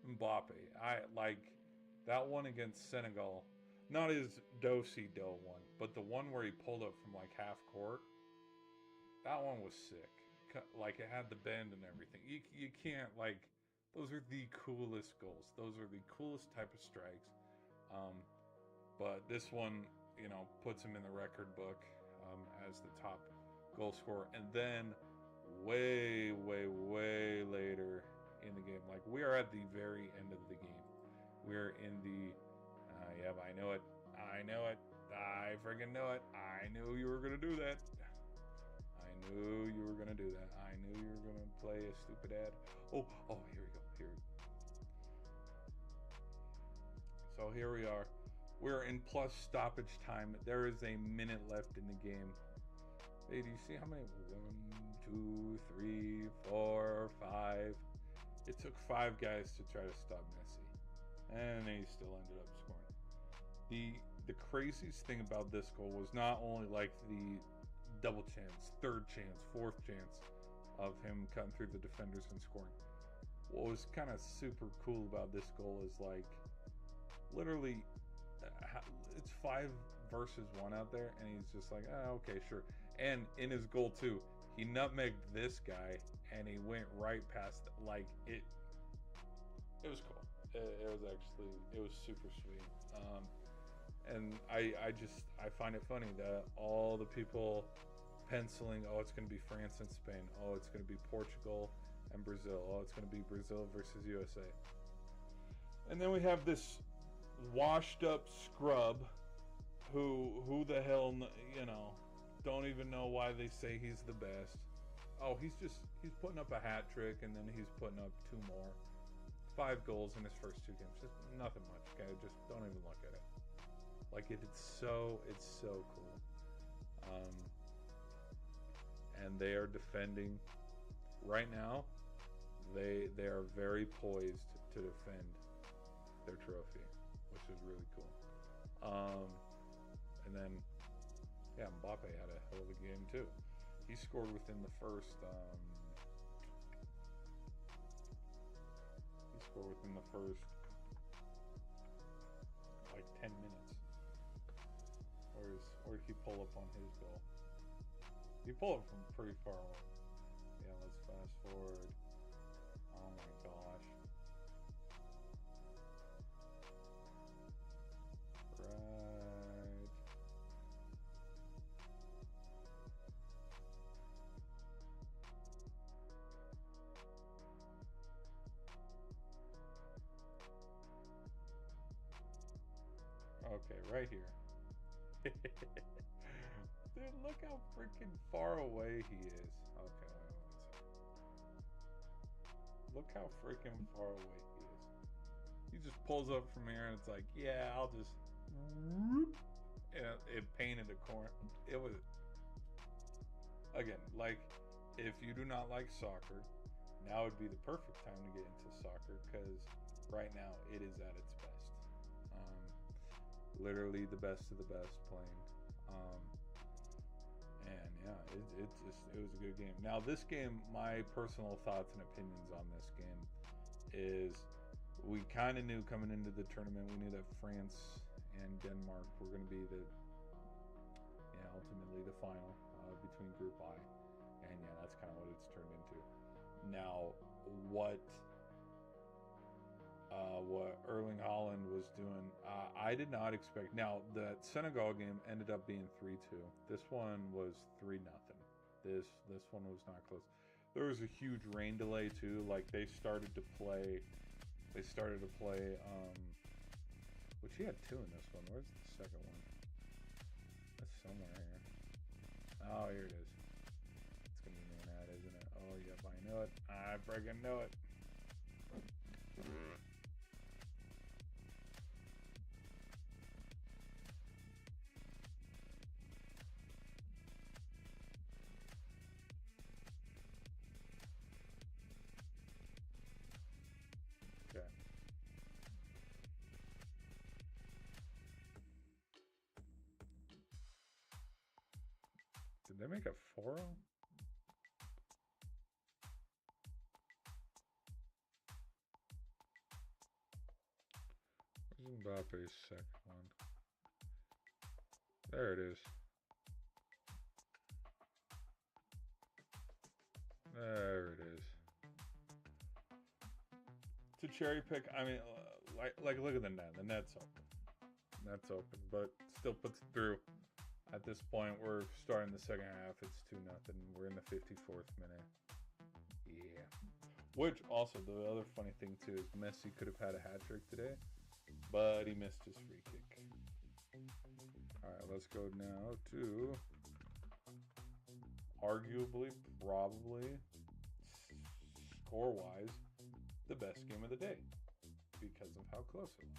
Mbappe. I like that one against Senegal. Not his do-si-do one, but the one where he pulled up from like half court. That one was sick. Like it had the bend and everything. You can't like. Those are the coolest goals. Those are the coolest type of strikes. But this one, puts him in the record book as the top goal scorer. And then way, way, way later in the game, like we are at the very end of the game. We're in the, I know it. I know it. I freaking know it. I knew you were going to do that. I knew you were gonna do that. I knew you were gonna play a stupid ad. Oh, here we go. So here we are. We're in plus stoppage time. There is a minute left in the game. Hey, do you see how many? 1, 2, 3, 4, 5. It took 5 guys to try to stop Messi, and he still ended up scoring. The craziest thing about this goal was not only like the double chance, third chance, fourth chance of him cutting through the defenders and scoring. What was kind of super cool about this goal is like literally it's 5 versus 1 out there, and he's just like, okay, sure. And in his goal too, he nutmegged this guy and he went right past like it was cool. It was super sweet. And I find it funny that all the people penciling, oh, it's going to be France and Spain, oh, it's going to be Portugal and Brazil, oh, it's going to be Brazil versus USA. And then we have this washed up scrub who the hell, don't even know why they say he's the best. Oh, he's putting up a hat trick, and then he's putting up 2 more. 5 goals in his first 2 games. Just nothing much, okay? Just don't even look at it. Like, it's so cool. And they are defending right now. They are very poised to defend their trophy, which is really cool. And then, yeah, Mbappe had a hell of a game too. He scored within the first. Like 10 minutes. Or did he pull up on his goal? He pulled up from pretty far away. Yeah, let's fast forward. Oh my gosh. Right. Okay, right here. Dude, look how freaking far away he is. Okay, wait 1 second. Look how freaking far away he is. He just pulls up from here and it's like, yeah, I'll just... And it painted a corner. It was... Again, like, if you do not like soccer, now would be the perfect time to get into soccer, because right now it is at its best. Literally the best of the best playing. And yeah, it was a good game. Now this game, my personal thoughts and opinions on this game is, we kind of knew coming into the tournament, we knew that France and Denmark were going to be ultimately the final between Group I, and yeah, that's kind of what it's turned into. Now, what Erling Haaland was doing, I did not expect. Now, the Senegal game ended up being 3-2. This one was 3-0. This one was not close. There was a huge rain delay too. Like they started to play. Which he had 2 in this one. Where's the second one? That's somewhere here. Oh, here it is. It's gonna be an ad, isn't it? Oh, yep, I know it. I freaking know it. Okay. Did they make a 4-0? Where's Mbappe's second one? There it is. There it is. To cherry pick, I mean, like look at the net. The net's open. Net's open, but still puts it through. At this point, we're starting the second half. It's 2-0. We're in the 54th minute. Yeah. Which also, the other funny thing too is Messi could have had a hat trick today, but he missed his free kick. All right, let's go now to arguably, probably, score-wise, the best game of the day because of how close it was.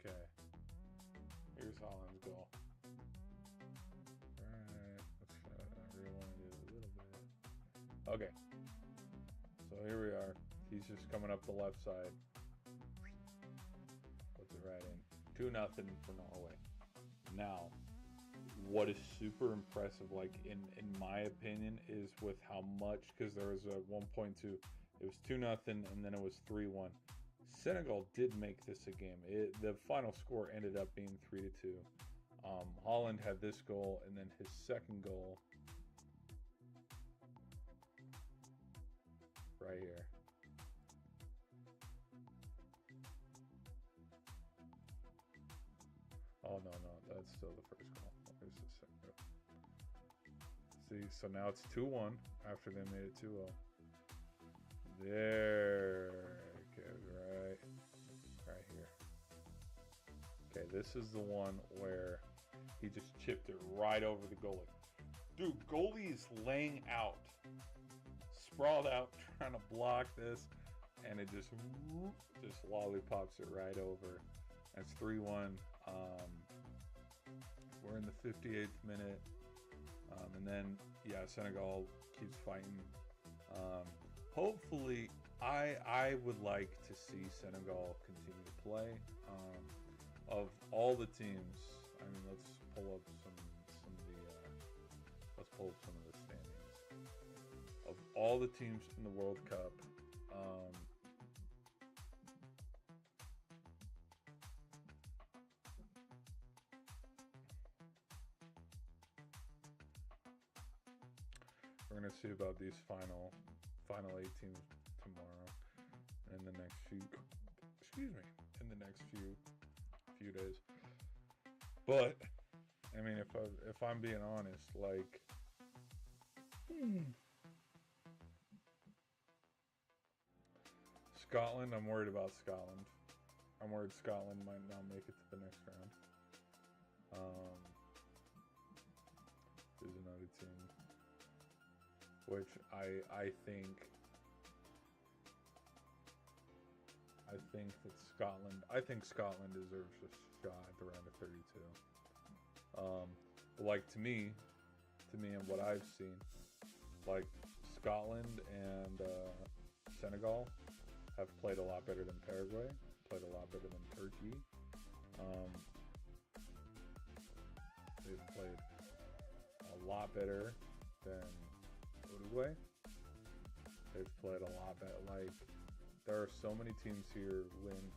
Okay, here's Holland's goal. Alright, let's rewind it a little bit. Okay, so here we are. He's just coming up the left side. Puts it right in. 2-0 for Norway. Now, what is super impressive, like in my opinion, is with how much, because there was a 1.2, it was 2-0, and then it was 3-1. Senegal did make this a game. The final score ended up being 3-2. Holland had this goal, and then his second goal right here. Oh, no, that's still the first goal. Here's the second goal. See, so now it's 2-1 after they made it 2-0. There. Okay, right here. Okay, this is the one where he just chipped it right over the goalie. Dude, goalie is laying out, sprawled out, trying to block this, and it just lollipops it right over. That's 3-1. We're in the 58th minute, and then Senegal keeps fighting. Hopefully, I would like to see Senegal continue to play. Of all the teams, I mean, let's pull up some of the standings. Of all the teams in the World Cup, we're gonna see about these final 8 teams tomorrow, and in the next few days. But I mean, if I'm being honest, like, Scotland, I'm worried about Scotland. I'm worried Scotland might not make it to the next round. There's another team, which I think that Scotland deserves a shot at the round of 32. But like to me and what I've seen, like Scotland and Senegal have played a lot better than Paraguay, played a lot better than Turkey. They've played a lot better than Uruguay. They've played a lot better. Like, there are so many teams here when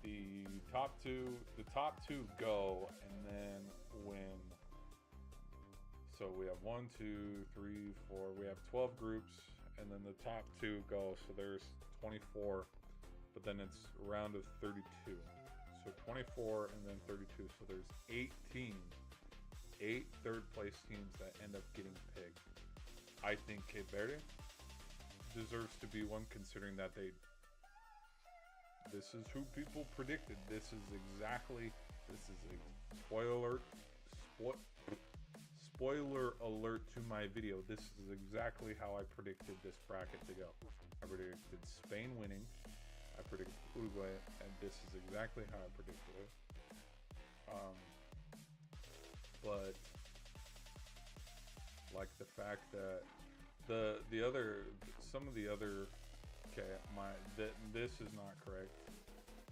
the top two go, and then when, so we have 1, 2, 3, 4, we have 12 groups, and then the top 2 go, so there's 24, but then it's a round of 32. So 24 and then 32, so there's 8 teams, 8 third place teams that end up getting picked. I think Cape Verde deserves to be one, considering that this is who people predicted. This is a spoiler alert to my video. This is exactly how I predicted this bracket to go. I predicted Spain winning, I predicted Uruguay, and this is exactly how I predicted it. But like the fact that some of the other, this is not correct.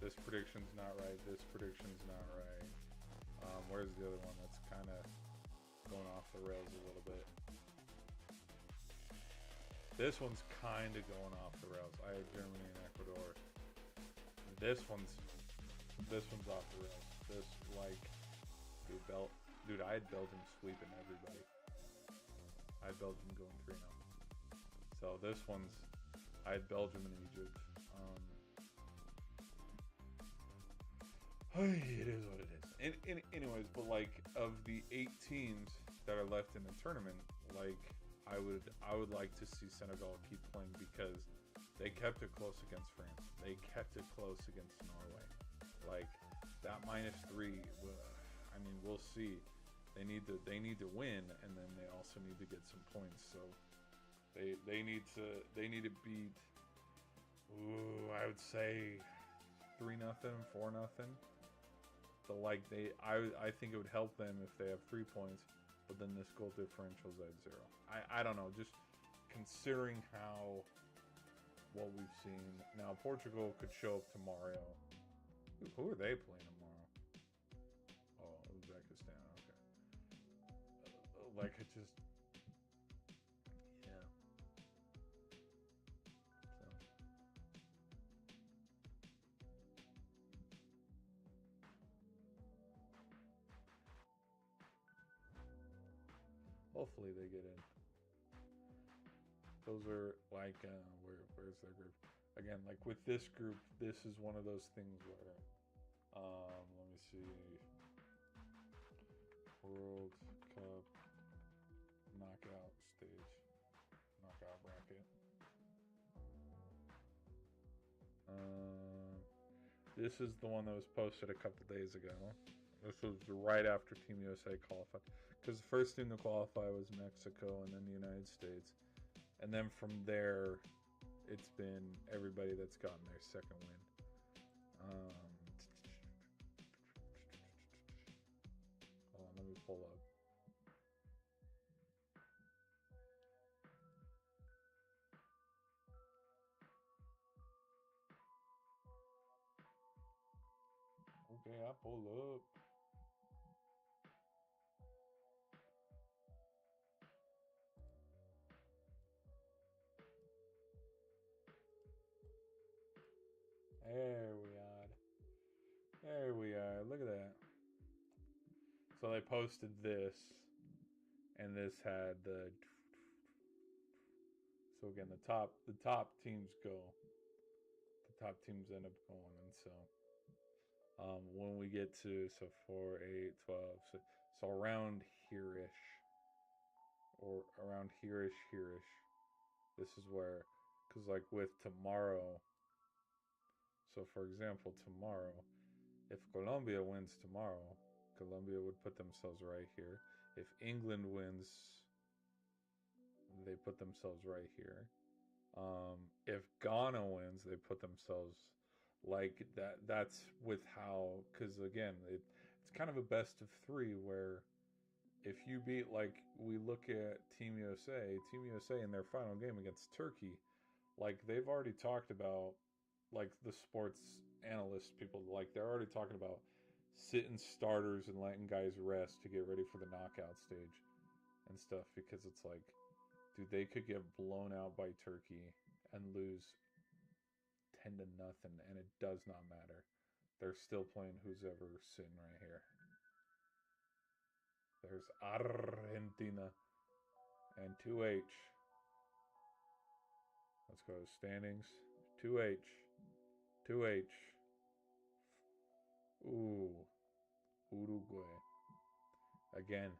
This prediction's not right. This prediction's not right. Where's the other one that's kind of going off the rails a little bit? This one's kind of going off the rails. I have Germany and Ecuador. This one's off the rails. This, like, dude, I had Belgium sweeping everybody. I had Belgium going 3-0. So this one's, I had Belgium and Egypt. It is what it is. And anyways, but like of the 8 teams that are left in the tournament, like I would like to see Senegal keep playing because they kept it close against France. They kept it close against Norway. Like that -3. I mean, we'll see. They need to win, and then they also need to get some points. So they need to beat. Ooh, I would say 3-0, 4-0. So like I think it would help them if they have 3 points, but then this goal differential's at 0. I don't know, just considering what we've seen. Now Portugal could show up tomorrow. Who are they playing tomorrow? Oh, Uzbekistan. Okay. Like it just, yeah. So. Hopefully they get in. Those are like, where's their group? Again, like with this group, this is one of those things where, let me see, World Cup knockout stage, knockout bracket. This is the one that was posted a couple days ago. This was right after Team USA qualified, because the first team to qualify was Mexico and then the United States. And then from there, it's been everybody that's gotten their second win. Hold on, let me pull up. Okay, I pull up. There we are. There we are. Look at that. So they posted this, and this had the. So again, the top teams go. The top teams end up going, and so when we get to 4, 8, 12, so around here-ish, or around here-ish. This is where, because like with tomorrow. So for example, tomorrow, if Colombia wins tomorrow, Colombia would put themselves right here. If England wins, they put themselves right here. If Ghana wins, they put themselves like that. That's with how, because again, it's kind of a best of 3 where if you beat, like we look at Team USA in their final game against Turkey, like they've already talked about, like the sports analyst people, like they're already talking about sitting starters and letting guys rest to get ready for the knockout stage and stuff, because it's like, dude, they could get blown out by Turkey and lose 10-0, and it does not matter. They're still playing who's ever sitting right here. There's Argentina and 2H. Let's go standings. 2H. Ooh. Uruguay. Again,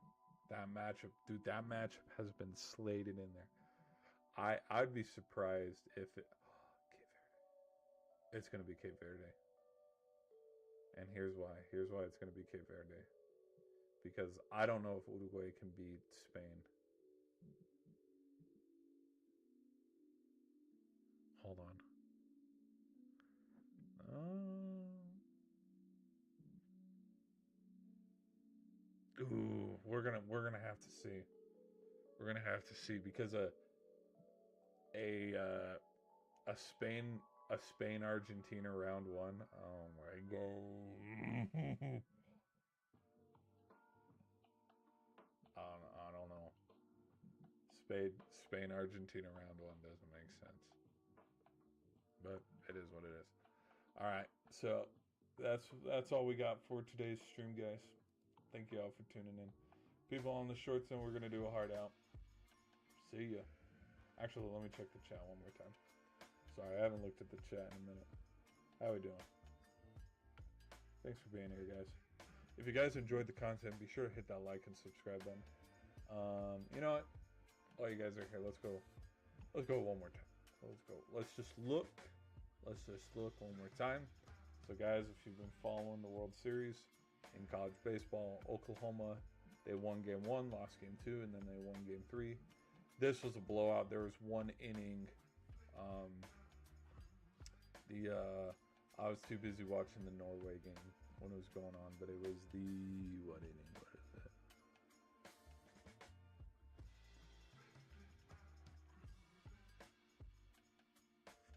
that matchup, dude, that matchup has been slated in there. I'd be surprised if it. It's going to be Cape Verde. And here's why. Here's why it's going to be Cape Verde. Because I don't know if Uruguay can beat Spain. Hold on. Ooh, we're gonna have to see. We're gonna have to see, because a Spain Argentina round 1. Oh my god. I don't know. Spain Argentina round 1 doesn't make sense. But it is what it is. All right. So that's all we got for today's stream, guys. Thank you all for tuning in. People on the shorts, and we're gonna do a hard out. See ya. Actually, let me check the chat one more time. Sorry, I haven't looked at the chat in a minute. How we doing? Thanks for being here, guys. If you guys enjoyed the content, be sure to hit that like and subscribe button. You know what? While you guys are here, let's go one more time. Let's just look one more time. So guys, if you've been following the World Series in college baseball, Oklahoma, they won game 1, lost game 2, and then they won game 3. This was a blowout. There was one inning. I was too busy watching the Norway game when it was going on, but it was the what inning? What is it?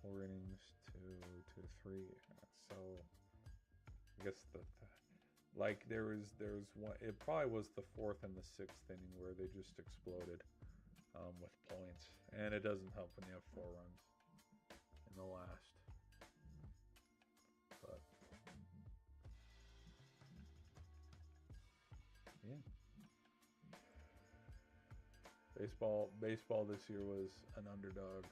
Four innings, two to three. So I guess there was one. It probably was the 4th and the 6th inning where they just exploded with points, and it doesn't help when you have 4 runs in the last. But yeah, baseball this year was an underdog.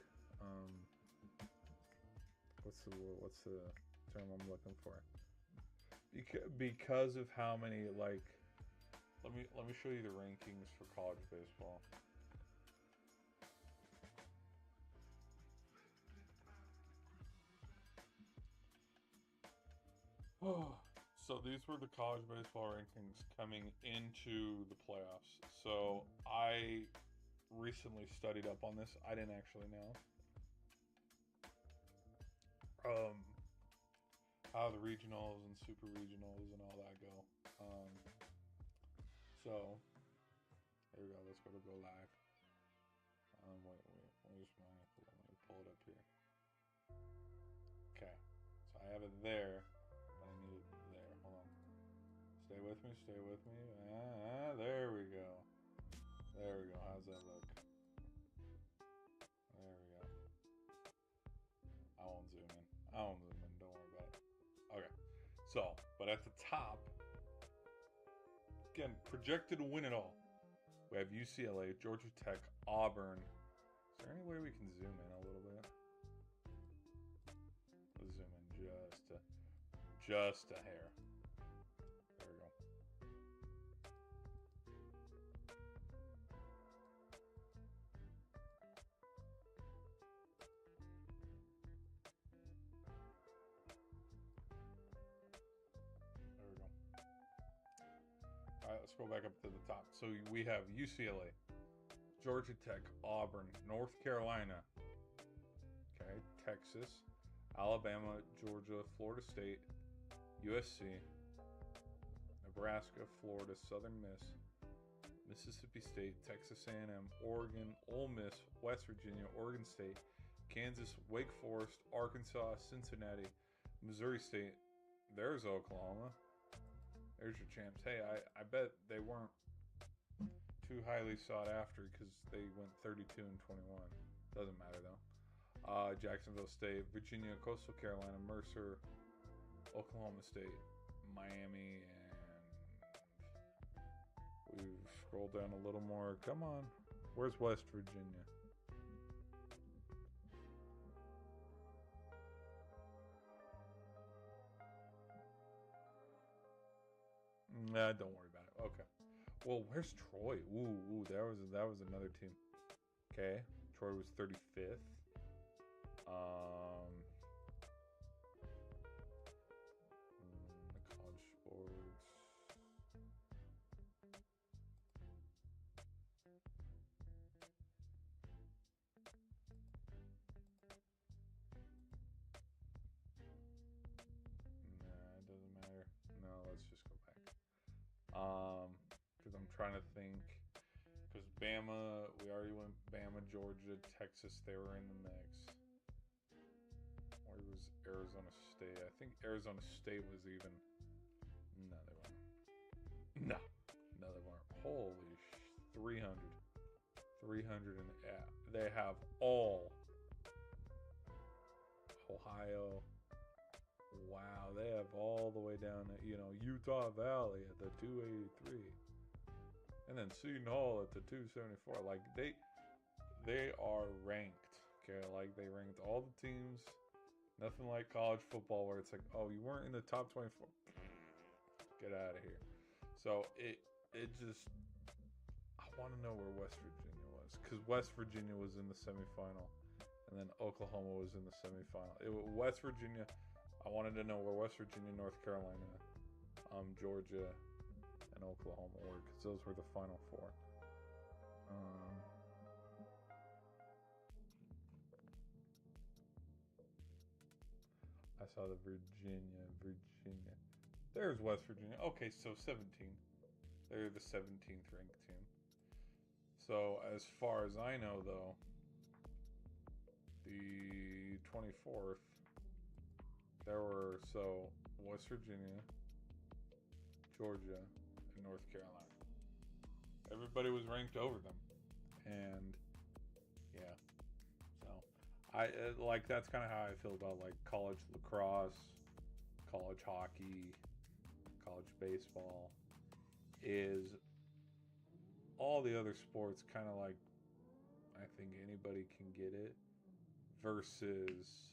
What's the term I'm looking for? Because of how many, like, let me show you the rankings for college baseball. So these were the college baseball rankings coming into the playoffs. So I recently studied up on this. I didn't actually know how the regionals and super regionals and all that go. So there we go. Let's go live. Wait. Let me pull it up here. Okay, so I have it there. I need it there. Hold on. Stay with me. There we go. How's that look? There we go. I won't zoom in. Don't worry about it. Okay. So, but at the top, again, projected to win it all. We have UCLA, Georgia Tech, Auburn. Is there any way we can zoom in a little bit? Let's zoom in just a hair. There we go. All right, let's go back up to the top. So we have UCLA, Georgia Tech, Auburn, North Carolina, okay, Texas, Alabama, Georgia, Florida State, USC, Nebraska, Florida, Southern Miss, Mississippi State, Texas A&M, Oregon, Ole Miss, West Virginia, Oregon State, Kansas, Wake Forest, Arkansas, Cincinnati, Missouri State. There's Oklahoma. There's your champs. Hey, I bet they weren't too highly sought after because they went 32 and 21. Doesn't matter though. Jacksonville State, Virginia, Coastal Carolina, Mercer, Oklahoma State, Miami, and we've scrolled down a little more. Come on. Where's West Virginia? Nah, don't worry about it. Okay. Well, where's Troy? Ooh, that was another team. Okay. Troy was 35th. The college sports. Nah, it doesn't matter. No, let's just go back. Because I'm trying to think. Because Bama, we already went Bama, Georgia, Texas, they were in the mix. Where was Arizona State? I think Arizona State was even. No, they weren't. No, they weren't. Holy 300. 300 and they have all Ohio. Wow, they have all the way down at, Utah Valley at the 283. And then Seton Hall at the 274. Like they are ranked. Okay, like they ranked all the teams. Nothing like college football where it's like, oh, you weren't in the top 24. Get out of here. So it just, I want to know where West Virginia was, because West Virginia was in the semifinal, and then Oklahoma was in the semifinal. West Virginia, I wanted to know where West Virginia, North Carolina, Georgia, and Oklahoma were, because those were the final four. I saw the Virginia. There's West Virginia. Okay, so 17. They're the 17th ranked team. So as far as I know, though, the 24th, there were West Virginia, Georgia, and North Carolina. Everybody was ranked over them, and yeah. So I like, that's kind of how I feel about like college lacrosse, college hockey, college baseball. Is all the other sports kind of like, I think anybody can get it, versus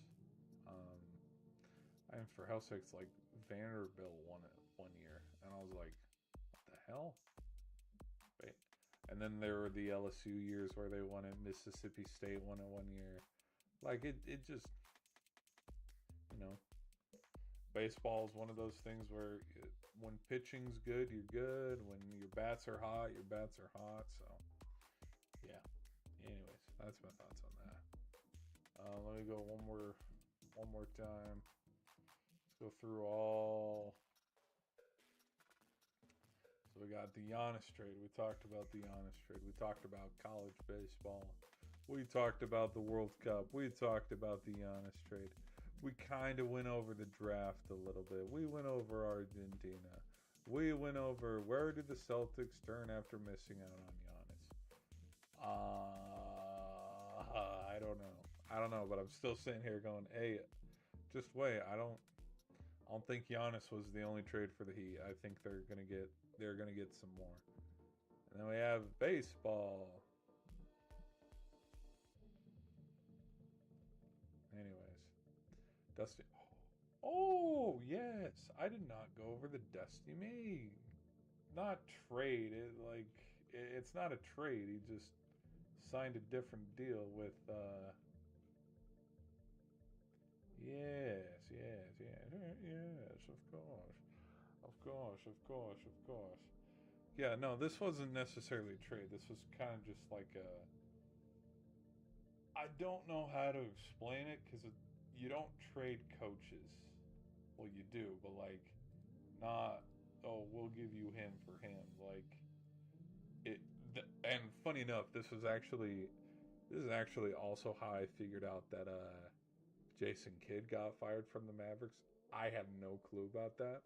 and for hell's sakes, like Vanderbilt won it one year, and I was like, what the hell? Right? And then there were the LSU years where they won it. Mississippi State won it one year. Like it just, baseball is one of those things where when pitching's good, you're good. When your bats are hot, your bats are hot. So yeah. Anyways, that's my thoughts on that. Let me go one more time. Let's go through all. So we got the Giannis trade. We talked about the Giannis trade. We talked about college baseball. We talked about the World Cup. We talked about the Giannis trade. We kind of went over the draft a little bit. We went over Argentina. We went over where did the Celtics turn after missing out on Giannis. I don't know, but I'm still sitting here going, hey, just wait. I don't think Giannis was the only trade for the Heat. I think they're gonna get some more. And then we have baseball. Anyways, Dusty. Oh yes, I did not go over the Dusty May. Not trade. It's not a trade. He just signed a different deal with. Yes, of course. Yeah, no, this wasn't necessarily a trade. This was kind of just like a. I don't know how to explain it, because you don't trade coaches. Well, you do, but like, not. Oh, we'll give you him for him. Like, and funny enough, this is actually also how I figured out that Jason Kidd got fired from the Mavericks. I have no clue about that,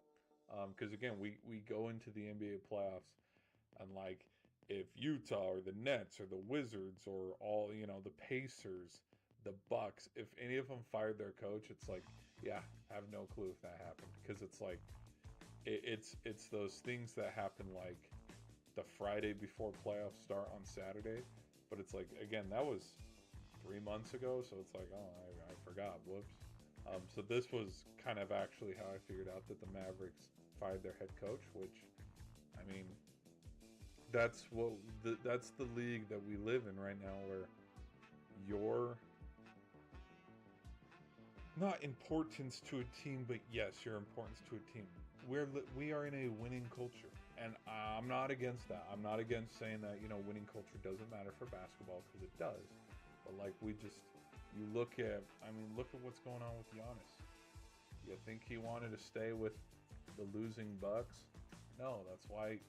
because again, we go into the NBA playoffs, and like, if Utah or the Nets or the Wizards or all, the Pacers, the Bucks, if any of them fired their coach, it's like, yeah, I have no clue if that happened, because it's like, it's those things that happen like the Friday before playoffs start on Saturday, but it's like, again, that was 3 months ago, so it's like, oh, I forgot, whoops. So this was kind of actually how I figured out that the Mavericks fired their head coach, which, I mean, that's the league that we live in right now, where your not importance to a team, but yes, your importance to a team. We are in a winning culture, and I'm not against that. I'm not against saying that winning culture doesn't matter for basketball, because it does. But like, look at what's going on with Giannis. You think he wanted to stay with the losing Bucks? No, that's why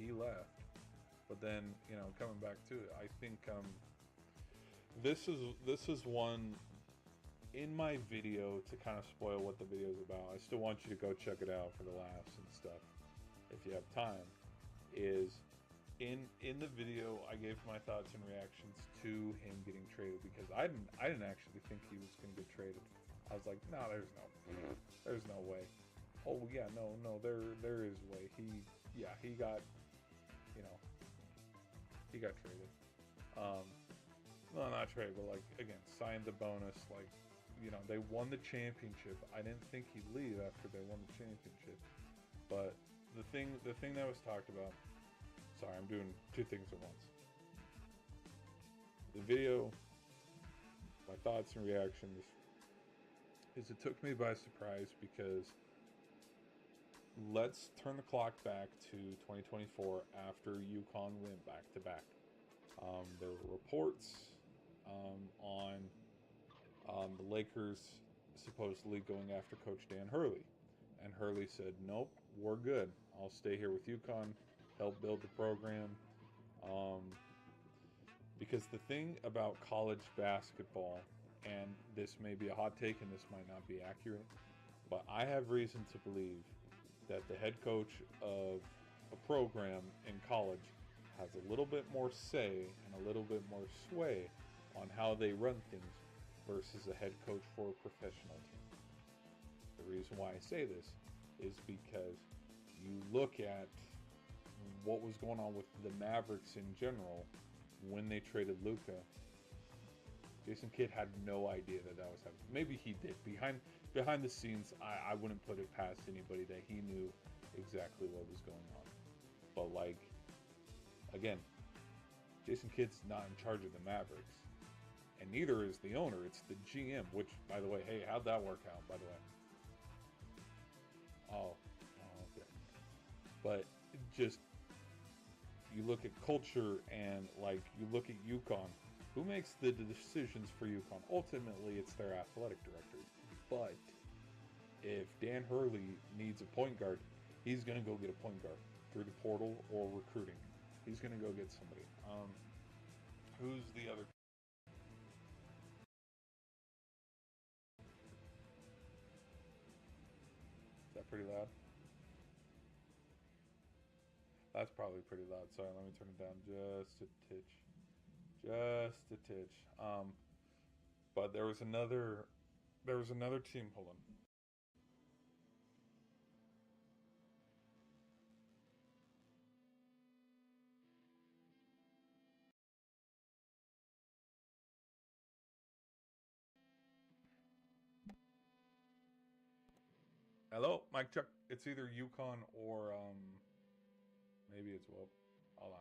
he left. But then, coming back to it, I think this is one in my video, to kind of spoil what the video is about. I still want you to go check it out for the laughs and stuff if you have time. Is in the video, I gave my thoughts and reactions to him getting traded, because I didn't actually think he was going to get traded. I was like, no, there's no way. Oh yeah, no, there is way. He got traded. No, not traded, but like, again, signed the bonus. Like, they won the championship. I didn't think he'd leave after they won the championship. But the thing that was talked about. Sorry, I'm doing two things at once. The video, my thoughts and reactions, is it took me by surprise because let's turn the clock back to 2024 after UConn went back to back. There were reports on the Lakers supposedly going after Coach Dan Hurley. And Hurley said, nope, we're good. I'll stay here with UConn, help build the program. Because the thing about college basketball, and this may be a hot take and this might not be accurate, but I have reason to believe that the head coach of a program in college has a little bit more say and a little bit more sway on how they run things versus a head coach for a professional team. The reason why I say this is because you look at what was going on with the Mavericks in general when they traded Luka. Jason Kidd had no idea that was happening. Maybe he did. Behind the scenes, I wouldn't put it past anybody that he knew exactly what was going on. But like, again, Jason Kidd's not in charge of the Mavericks. And neither is the owner. It's the GM, which, by the way, hey, how'd that work out, by the way? Oh, okay. But just, you look at culture and, like, you look at UConn. Who makes the decisions for UConn? Ultimately, it's their athletic director. But if Dan Hurley needs a point guard, he's going to go get a point guard through the portal or recruiting. He's going to go get somebody. Who's the other? Is that pretty loud? That's probably pretty loud. Sorry, let me turn it down just a titch. Just a titch. But there was another team. Hold on. Hello, Mike Chuck. It's either UConn or maybe it's well. Hold on.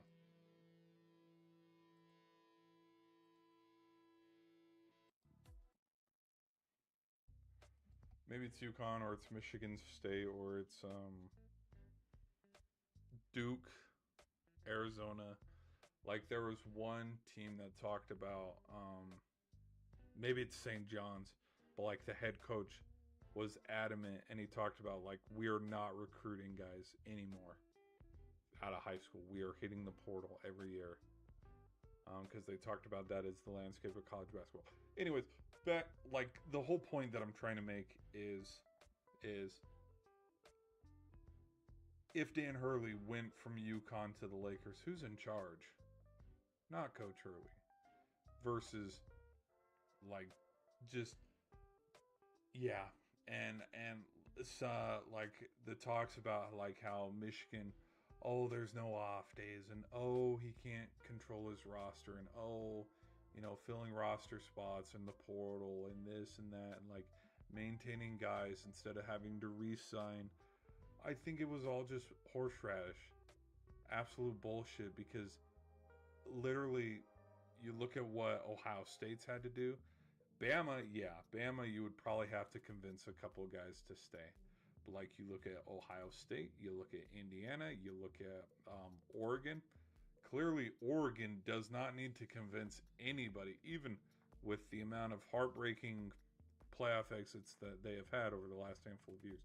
Maybe it's UConn or it's Michigan State or it's Duke, Arizona. Like there was one team that talked about maybe it's St. John's, but like the head coach was adamant and he talked about like we are not recruiting guys anymore out of high school. We are hitting the portal every year because they talked about that as the landscape of college basketball. Anyways, that like the whole point that I'm trying to make is if Dan Hurley went from UConn to the Lakers, who's in charge? Not Coach Hurley. Versus like just yeah, and it's like the talks about like how Michigan, oh, there's no off days, and oh, he can't control his roster, and oh, you know, filling roster spots in the portal, and this and that, and like maintaining guys instead of having to re-sign. I think it was all just horseradish, absolute bullshit. Because literally, you look at what Ohio State's had to do. Bama, yeah, Bama, you would probably have to convince a couple of guys to stay. But like you look at Ohio State, you look at Indiana, you look at Oregon. Clearly, Oregon does not need to convince anybody, even with the amount of heartbreaking playoff exits that they have had over the last handful of years.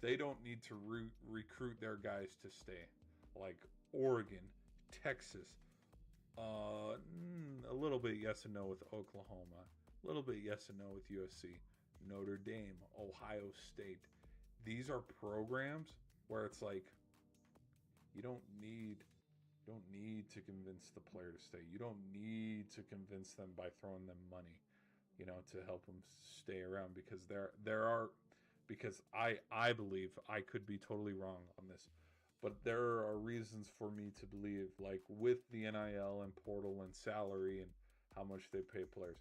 They don't need to recruit their guys to stay. Like Oregon, Texas, a little bit yes and no with Oklahoma. A little bit yes and no with USC, Notre Dame, Ohio State. These are programs where it's like you don't need to convince the player to stay. You don't need to convince them by throwing them money, you know, to help them stay around because there are because I believe I could be totally wrong on this, but there are reasons for me to believe like with the NIL and portal and salary and how much they pay players.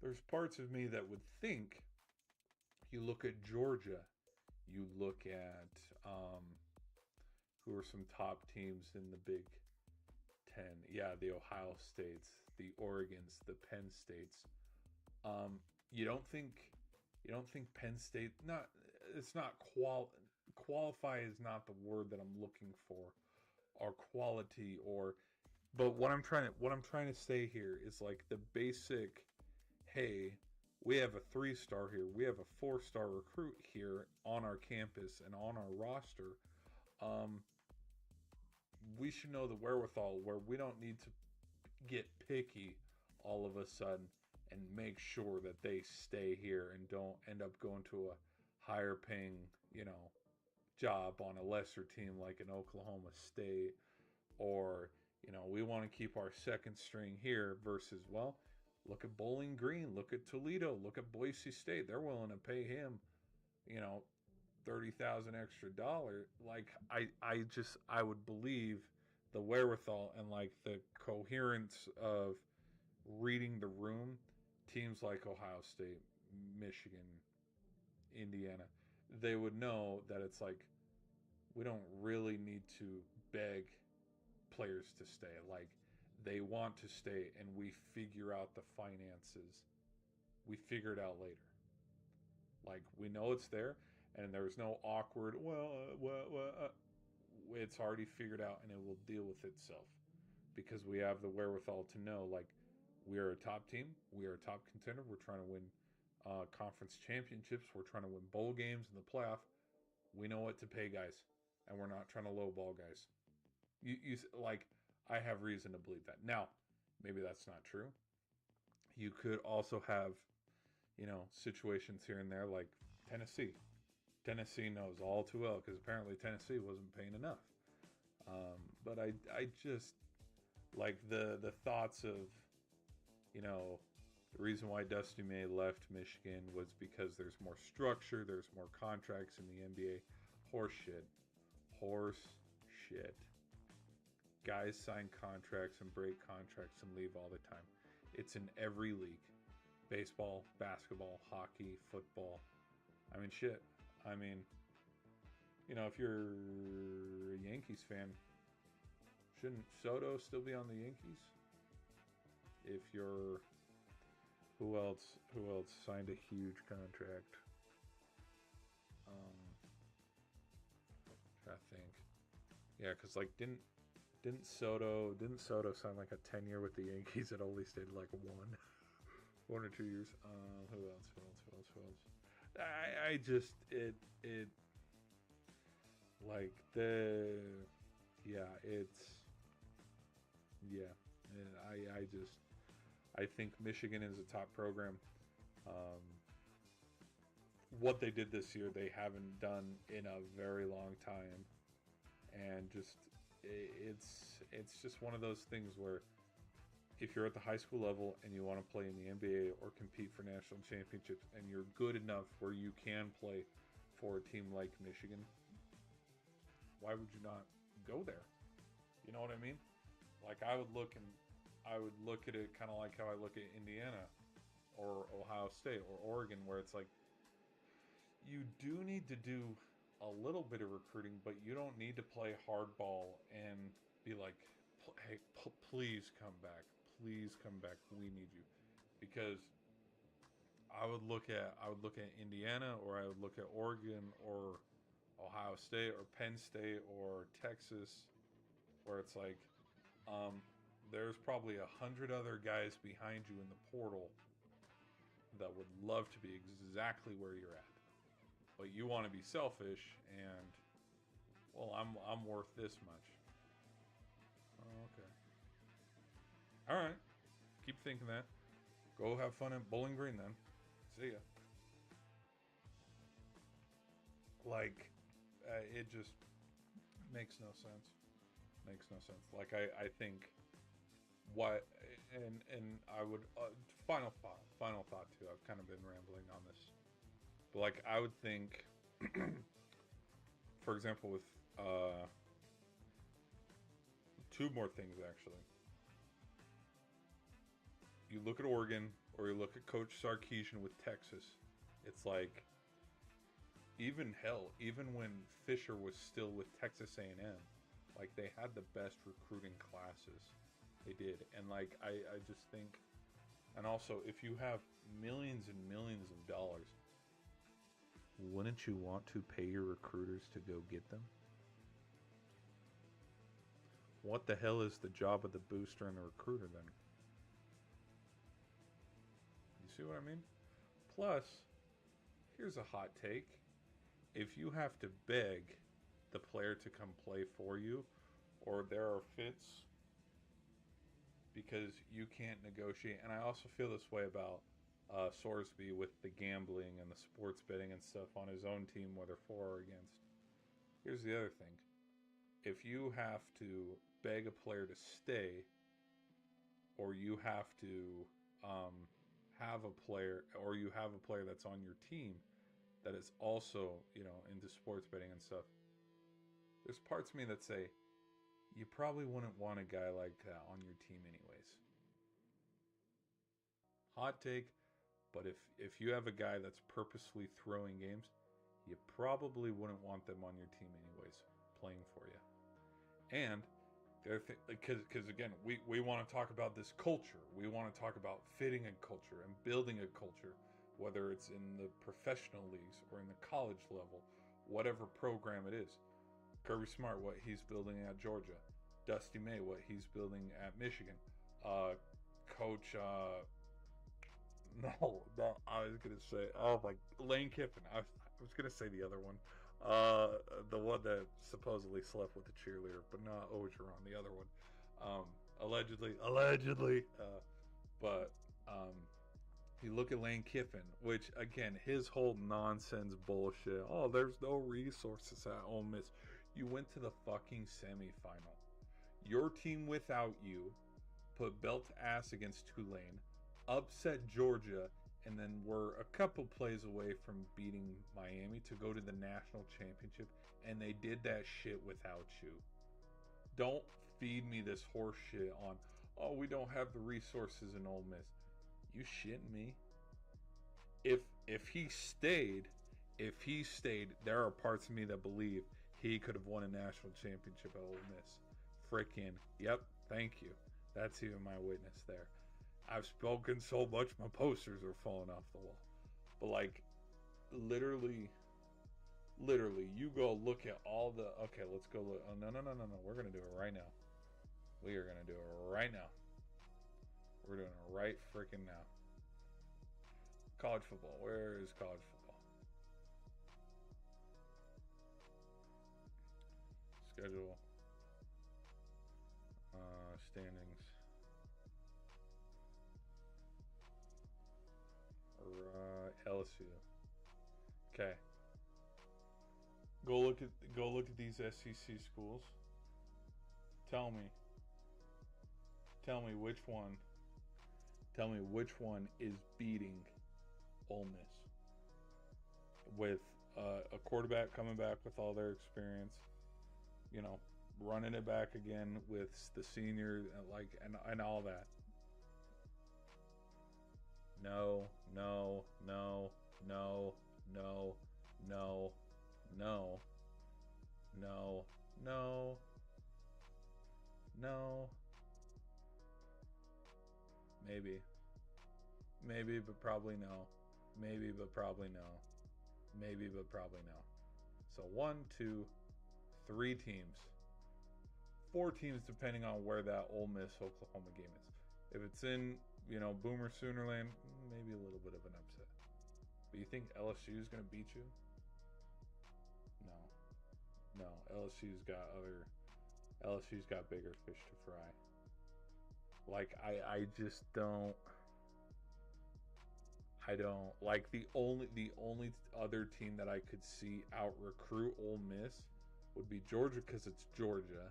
There's parts of me that would think you look at Georgia, you look at who are some top teams in the Big Ten. Yeah, the Ohio States, the Oregons, the Penn States. Um, you don't think Penn State, not, it's not qualify is not the word that I'm looking for, or quality, or, but what I'm trying to say here is like the basic, hey, we have a 3-star here, we have a 4-star recruit here on our campus and on our roster. Um, we should know the wherewithal where we don't need to get picky all of a sudden and make sure that they stay here and don't end up going to a higher paying, job on a lesser team like an Oklahoma State, or, we want to keep our second string here versus, well, look at Bowling Green, look at Toledo, look at Boise State. They're willing to pay him, 30,000 extra dollar. Like, I would believe the wherewithal and like the coherence of reading the room, teams like Ohio State, Michigan, Indiana, they would know that it's like, we don't really need to beg players to stay. Like, they want to stay, and we figure out the finances. We figure it out later. Like, we know it's there, and there's no awkward, it's already figured out, and it will deal with itself. Because we have the wherewithal to know, like, we are a top team. We are a top contender. We're trying to win conference championships. We're trying to win bowl games in the playoff. We know what to pay guys, and we're not trying to lowball guys. You like, I have reason to believe that. Now, maybe that's not true. You could also have, situations here and there like Tennessee. Tennessee knows all too well because apparently Tennessee wasn't paying enough. But I just like the thoughts of, the reason why Dusty May left Michigan was because there's more structure, there's more contracts in the NBA. Horse shit. Guys sign contracts and break contracts and leave all the time. It's in every league. Baseball, basketball, hockey, football. I mean, shit. I mean, if you're a Yankees fan, shouldn't Soto still be on the Yankees? If you're, who else signed a huge contract? I think, yeah, because like didn't Soto sign like a 10-year with the Yankees? It only stayed like 1 or 2 years. Who else? I just it like I think Michigan is a top program. What they did this year, they haven't done in a very long time, and it's just one of those things where if you're at the high school level and you want to play in the NBA or compete for national championships and you're good enough where you can play for a team like Michigan, why would you not go there? You know what I mean? Like, I would look at it kind of like how I look at Indiana or Ohio State or Oregon, where it's like, you do need to do a little bit of recruiting, but you don't need to play hardball and be like, hey, please come back. Please come back. We need you. Because I would look at Indiana, or I would look at Oregon or Ohio State or Penn State or Texas, where it's like, there's probably 100 other guys behind you in the portal that would love to be exactly where you're at. But you want to be selfish and, well, I'm worth this much. Oh, okay. All right. Keep thinking that. Go have fun at Bowling Green then. See ya. Like, it just makes no sense. Makes no sense. Like, I think what, and I would, final thought too. I've kind of been rambling on this. But like, I would think, for example, with two more things actually. You look at Oregon, or you look at Coach Sarkisian with Texas. It's like, even when Fisher was still with Texas A&M, Like, they had the best recruiting classes. They did. And, like, I just think, and also, if you have millions and millions of dollars, wouldn't you want to pay your recruiters to go get them? What the hell is the job of the booster and the recruiter then? You see what I mean? Plus, here's a hot take. If you have to beg the player to come play for you, or there are fits because you can't negotiate, and I also feel this way about Sorsby with the gambling and the sports betting and stuff on his own team, whether for or against. Here's the other thing. If you have to beg a player to stay, or you have to have a player, or you have a player that's on your team that is also, into sports betting and stuff, there's parts of me that say, you probably wouldn't want a guy like that on your team anyways. Hot take, but if you have a guy that's purposely throwing games, you probably wouldn't want them on your team anyways, playing for you. And because again, we want to talk about this culture. We want to talk about fitting a culture and building a culture, whether it's in the professional leagues or in the college level, whatever program it is. Kirby Smart, what he's building at Georgia. Dusty May, what he's building at Michigan. Coach, I was going to say, Lane Kiffin. I was going to say the other one. The one that supposedly slept with the cheerleader, but not Ogeron, the other one. Allegedly. But you look at Lane Kiffin, which, again, his whole nonsense bullshit. Oh, there's no resources at Ole Miss. You went to the fucking semifinal. Your team without you put belt to ass against Tulane, upset Georgia, and then were a couple plays away from beating Miami to go to the national championship, and they did that shit without you. Don't feed me this horse shit on, oh, we don't have the resources in Ole Miss. You shitting me? If he stayed, there are parts of me that believe he could have won a national championship at Ole Miss. Frickin', yep, thank you. That's even my witness there. I've spoken so much, my posters are falling off the wall. But, like, literally, you go look at all the... Okay, let's go look. Oh, no. We're going to do it right now. We are going to do it right now. We're doing it right freaking now. College football. Where is college football? Schedule. Standings. LSU. Okay. Go look at these SEC schools. Tell me which one. Tell me which one is beating Ole Miss with a quarterback coming back with all their experience. Running it back again with the seniors and all that. No. Maybe, but probably no. Maybe, but probably no. Maybe, but probably no. So 1, 2, 3 teams. 4 teams depending on where that Ole Miss Oklahoma game is. If it's in, Boomer Soonerland, maybe a little bit of an upset. But you think LSU is going to beat you? No. LSU's got bigger fish to fry. Like, I just don't. Like, the only other team that I could see out recruit Ole Miss would be Georgia, because it's Georgia,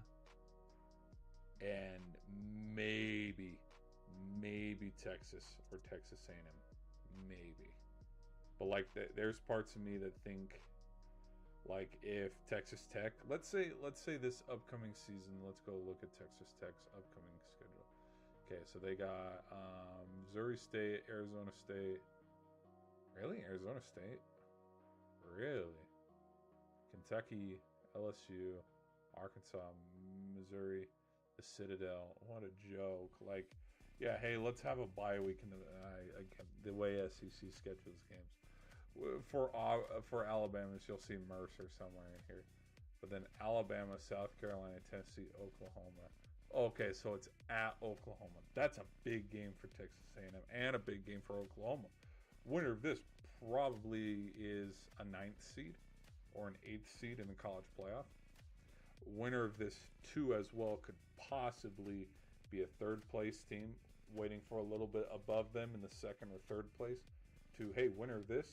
and maybe Texas or Texas A&M, maybe. But like, there's parts of me that think, like, if Texas Tech, let's say this upcoming season, let's go look at Texas Tech's upcoming schedule. Okay, so they got Missouri State, Arizona State. Really? Arizona State? Really? Kentucky, LSU, Arkansas, Missouri, the Citadel. What a joke! Like, yeah, hey, let's have a bye week in the way SEC schedules games. For Alabama, you'll see Mercer somewhere in here, but then Alabama, South Carolina, Tennessee, Oklahoma. Okay, so it's at Oklahoma. That's a big game for Texas A&M and a big game for Oklahoma. Winner of this probably is a 9th seed or an 8th seed in the college playoff. Winner of this too as well could possibly be a 3rd place team waiting for a little bit above them in the 2nd or 3rd place to, hey, winner of this,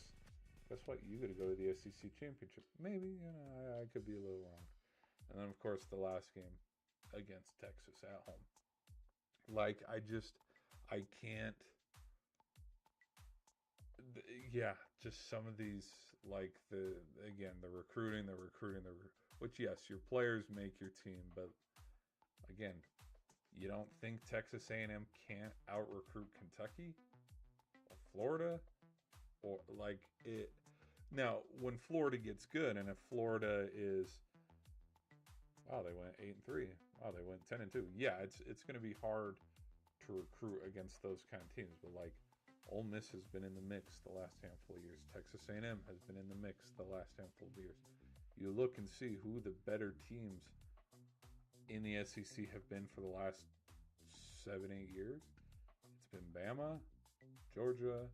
guess what? You got to go to the SEC championship. Maybe, I could be a little wrong. And then, of course, the last game against Texas at home. Like, I can't. Yeah, just some of these, like the recruiting, which yes, your players make your team, but again, you don't think Texas A&M can't out recruit Kentucky or Florida or like it. Now, when Florida gets good, and if Florida is, wow, they went 8-3. Wow, they went 10-2. Yeah, it's going to be hard to recruit against those kind of teams, but like Ole Miss has been in the mix the last handful of years. Texas A&M has been in the mix the last handful of years. You look and see who the better teams in the SEC have been for the last 7-8 years. It's been Bama, Georgia,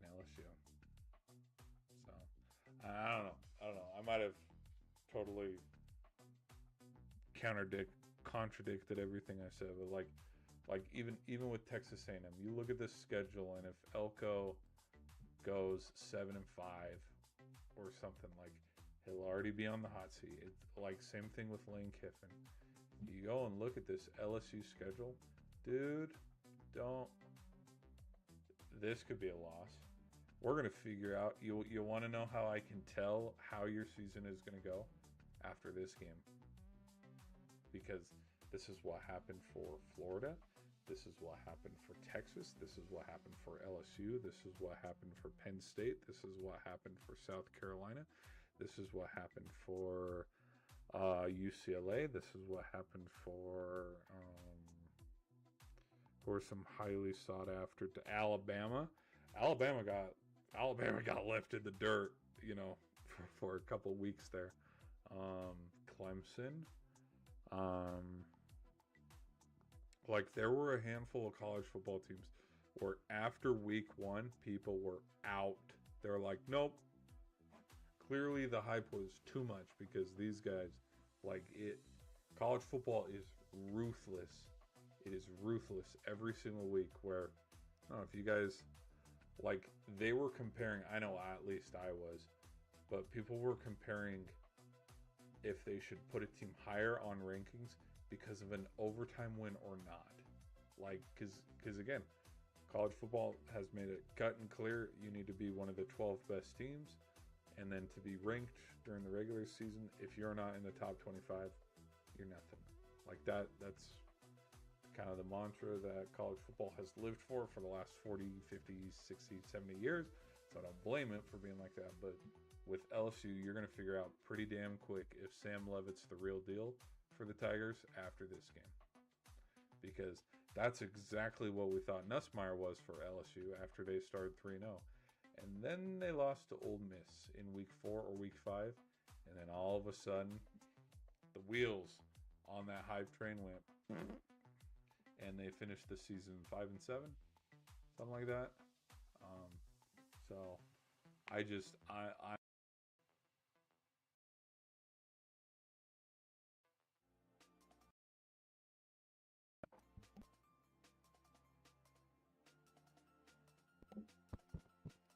and LSU. So I don't know. I might have totally contradicted everything I said, but like even with Texas A&M, you look at this schedule, and if Elko goes 7-5 or something, like he'll already be on the hot seat. It's like same thing with Lane Kiffin. You go and look at this LSU schedule, dude. This could be a loss. We're gonna figure out. You want to know how I can tell how your season is gonna go after this game, because this is what happened for Florida. This is what happened for Texas. This is what happened for LSU. This is what happened for Penn State. This is what happened for South Carolina. This is what happened for UCLA. This is what happened for some highly sought after to Alabama. Alabama got left in the dirt, for a couple weeks there. Clemson. Like there were a handful of college football teams where after week 1, people were out. They're like, nope. Clearly the hype was too much because these guys, college football is ruthless. It is ruthless every single week where, I don't know if you guys, they were comparing, I know at least I was, but people were comparing if they should put a team higher on rankings because of an overtime win or not. Because again, college football has made it cut and clear. You need to be one of the 12 best teams, and then to be ranked during the regular season, if you're not in the top 25, you're nothing. That's kind of the mantra that college football has lived for the last 40, 50, 60, 70 years. So I don't blame it for being like that. But with LSU, you're going to figure out pretty damn quick if Sam Leavitt's the real deal for the Tigers after this game, because that's exactly what we thought Nussmeier was for LSU after they started 3-0, and then they lost to Ole Miss in week 4 or week 5, and then all of a sudden the wheels on that hype train went, and they finished the season 5-7, something like that. So I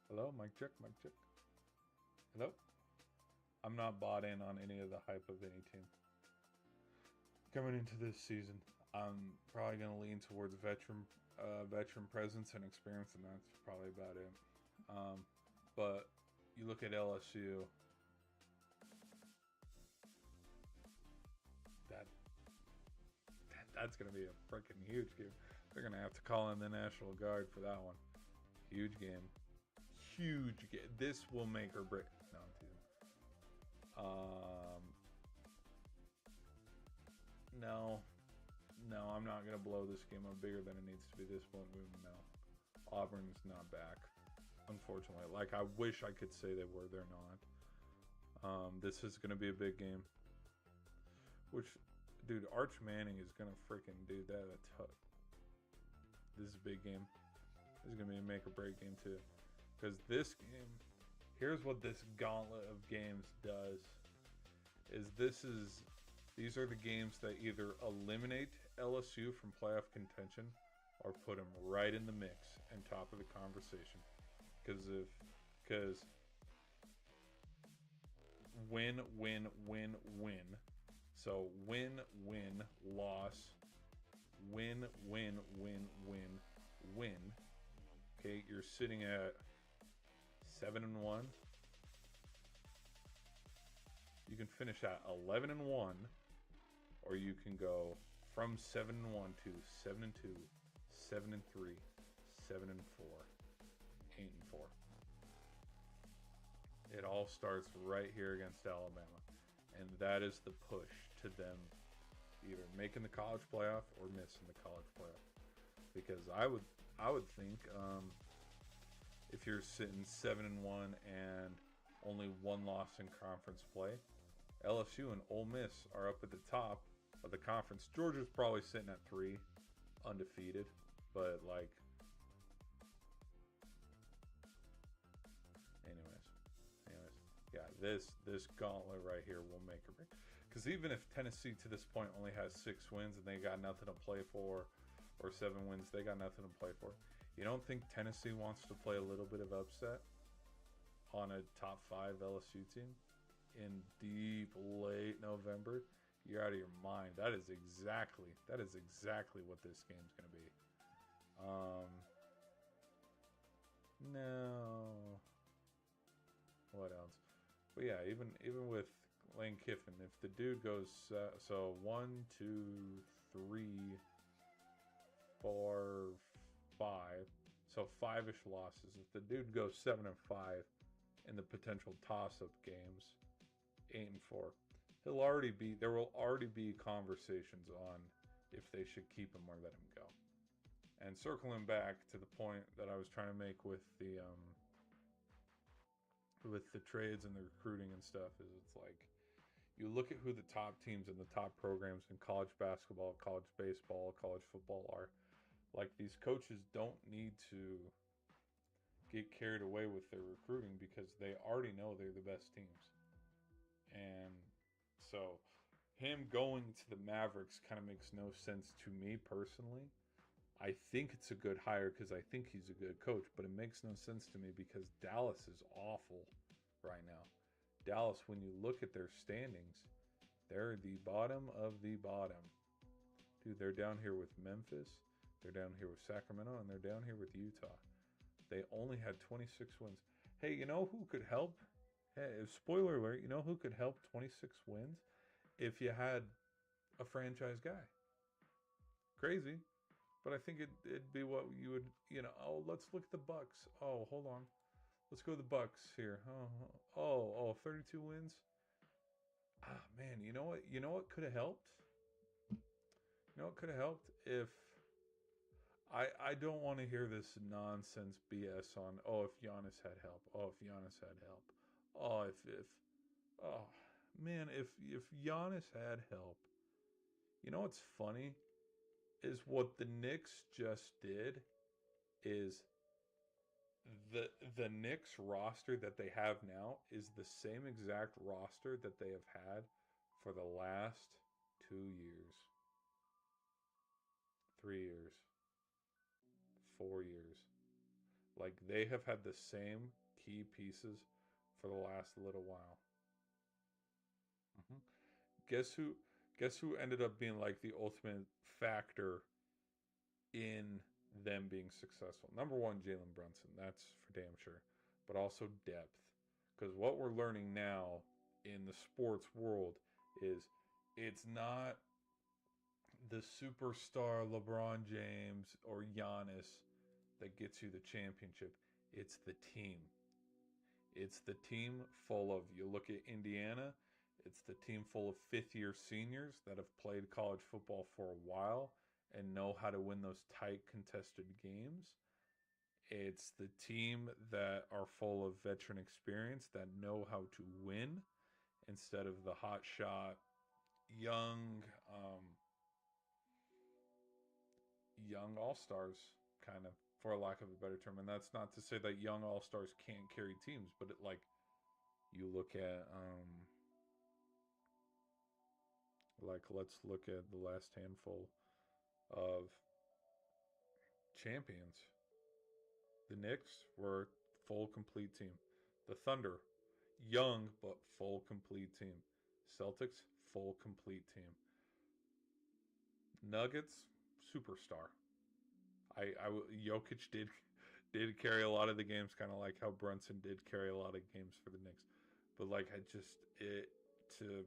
Hello, mic check. Hello? I'm not bought in on any of the hype of any team. Coming into this season, I'm probably going to lean towards veteran presence and experience, and that's probably about it. But you look at LSU, that's going to be a freaking huge game. They're going to have to call in the National Guard for that one. Huge game. This will make or break. No, I'm teasing. No, I'm not gonna blow this game up bigger than it needs to be. This point, no. Auburn's not back, unfortunately. Like, I wish I could say they were. They're not. This is gonna be a big game. Which, dude, Arch Manning is gonna freaking do that. This is a big game. This is gonna be a make or break game too, because this game, here's what this gauntlet of games does. These are the games that either eliminate LSU from playoff contention or put them right in the mix and top of the conversation. Because win, win, win, win. So win, win, loss, win, win, win, win, win. Okay, you're sitting at 7-1. You can finish at 11-1, or you can go from 7-1 to 7-2, 7-3, 7-4, 8-4. It all starts right here against Alabama, and that is the push to them either making the college playoff or missing the college playoff. Because I would think if you're sitting 7-1 and only one loss in conference play, LSU and Ole Miss are up at the top of the conference. Georgia's probably sitting at 3, undefeated, but like, anyways, yeah, this gauntlet right here will make or break. Because even if Tennessee to this point only has 6 wins and they got nothing to play for, or 7 wins, they got nothing to play for. You don't think Tennessee wants to play a little bit of upset on a top 5 LSU team in deep late November? You're out of your mind. That is exactly what this game's going to be. No. What else? But yeah, even with Lane Kiffin, if the dude goes so 1, 2, 3, 4, 5, so 5-ish losses. If the dude goes 7-5 in the potential toss-up games, 8-4, there will already be conversations on if they should keep him or let him go. And circling back to the point that I was trying to make with the trades and the recruiting and stuff, is it's like, you look at who the top teams and the top programs in college basketball, college baseball, college football are. Like, these coaches don't need to get carried away with their recruiting because they already know they're the best teams. And so him going to the Mavericks kind of makes no sense to me personally. I think it's a good hire because I think he's a good coach, but it makes no sense to me because Dallas is awful right now. Dallas, when you look at their standings, they're the bottom of the bottom. Dude, they're down here with Memphis, they're down here with Sacramento, and they're down here with Utah. They only had 26 wins. Hey, you know who could help? Hey, spoiler alert, you know who could help 26 wins? If you had a franchise guy. Crazy, but I think it'd be what you would, oh, let's look at the Bucks. Oh, hold on. Let's go to the Bucks here. 32 wins. Ah, man, you know what could have helped? You know what could have helped if I don't want to hear this nonsense BS on, if Giannis had help. If Giannis had help. If Giannis had help. You know what's funny is what the Knicks just did is the Knicks roster that they have now is the same exact roster that they have had for the last 2 years, 3 years, 4 years. Like, they have had the same key pieces for the last little while. Guess who ended up being like the ultimate factor in them being successful? Number one, Jalen Brunson. That's for damn sure. But also depth. Because what we're learning now in the sports world is it's not the superstar LeBron James or Giannis that gets you the championship. It's the team. It's the team full of, you look at Indiana, It's the team full of fifth-year seniors that have played college football for a while and know how to win those tight contested games. It's the team that are full of veteran experience that know how to win instead of the hot shot young young all-stars, kind of, for lack of a better term. And that's not to say that young all-stars can't carry teams, but like you look at like let's look at the last handful of champions. The Knicks were full complete team. The Thunder, young but full complete team. Celtics, full complete team. Nuggets, superstar. Jokic did carry a lot of the games, kind of like how Brunson did carry a lot of games for the Knicks. But like I just it to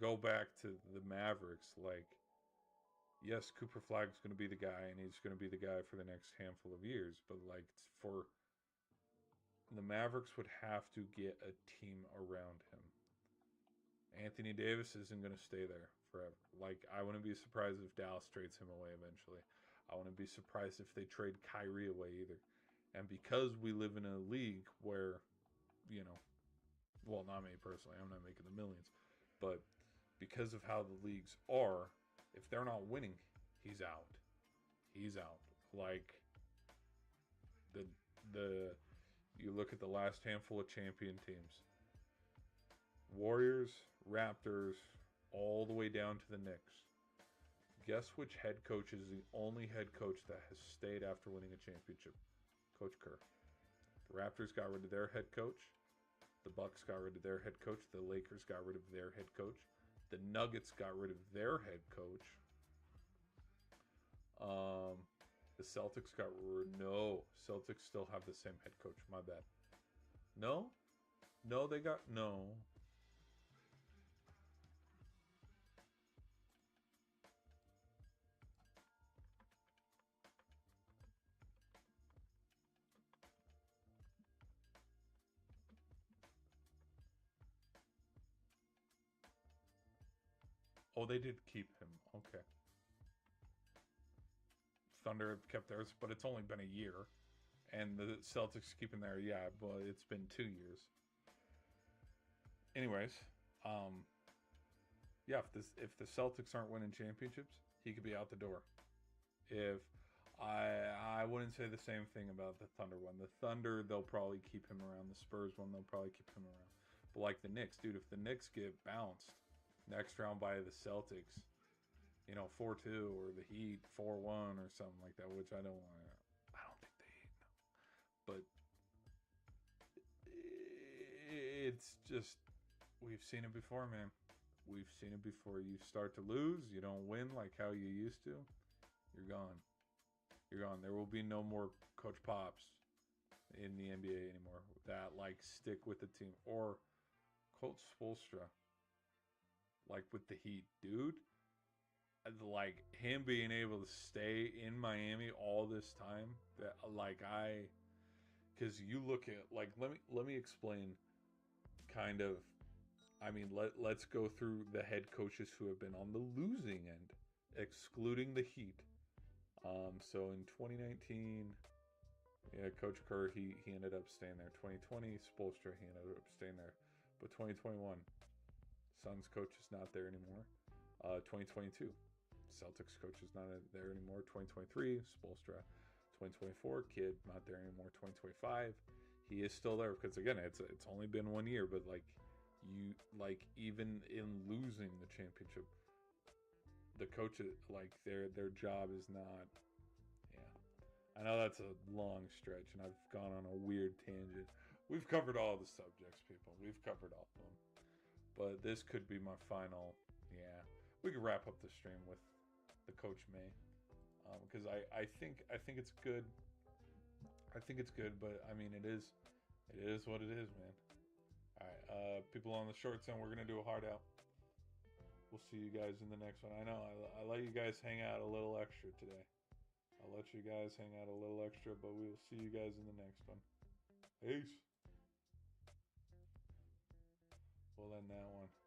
go back to the Mavericks, like yes, Cooper Flag's going to be the guy, and he's going to be the guy for the next handful of years. But like for the Mavericks would have to get a team around him. Anthony Davis isn't going to stay there forever. Like, I wouldn't be surprised if Dallas trades him away eventually. I wouldn't be surprised if they trade Kyrie away either. And because we live in a league where, you know, well, not me personally, I'm not making the millions, but because of how the leagues are, if they're not winning, he's out. He's out. Like, you look at the last handful of champion teams. Warriors, Raptors, all the way down to the Knicks. Guess which head coach is the only head coach that has stayed after winning a championship? Coach Kerr. The Raptors got rid of their head coach. The Bucks got rid of their head coach. The Lakers got rid of their head coach. The Nuggets got rid of their head coach. The Celtics got rid. No, Celtics still have the same head coach. My bad. No, they got no. Oh, they did keep him. Okay. Thunder have kept theirs, but it's only been a year. And the Celtics keeping their, yeah, but it's been 2 years. Anyways, yeah, if the Celtics aren't winning championships, he could be out the door. If I wouldn't say the same thing about the Thunder one. The Thunder, they'll probably keep him around. The Spurs one, they'll probably keep him around. But like the Knicks, dude, if the Knicks get bounced next round by the Celtics, 4-2, or the Heat 4-1 or something like that, which I don't think the Heat, no. But it's just, we've seen it before, man. We've seen it before. You start to lose, you don't win like how you used to, you're gone. You're gone. There will be no more Coach Pops in the NBA anymore that like stick with the team, or Coach Spoelstra, like with the Heat, dude. Like him being able to stay in Miami all this time, that because you look at, like, let me explain kind of. I mean, let's go through the head coaches who have been on the losing end, excluding the Heat. So in 2019, yeah, Coach Kerr, he ended up staying there. 2020, Spoelstra, he ended up staying there. But 2021, Suns coach is not there anymore. 2022, Celtics coach is not there anymore. 2023, Spoelstra. 2024, Kid, not there anymore. 2025, he is still there, because again, it's only been 1 year, but even in losing the championship, the coaches, like, their job is not. Yeah, I know that's a long stretch, and I've gone on a weird tangent. We've covered all the subjects, people. We've covered all of them, but this could be my final. Yeah, we could wrap up the stream with the Coach May, because I think it's good. I think it's good, but I mean, it is what it is, man. All right, people on the shorts end, we're gonna do a hard out. We'll see you guys in the next one. I know I let you guys hang out a little extra today. I'll let you guys hang out a little extra, but we will see you guys in the next one. Peace. We'll end that one.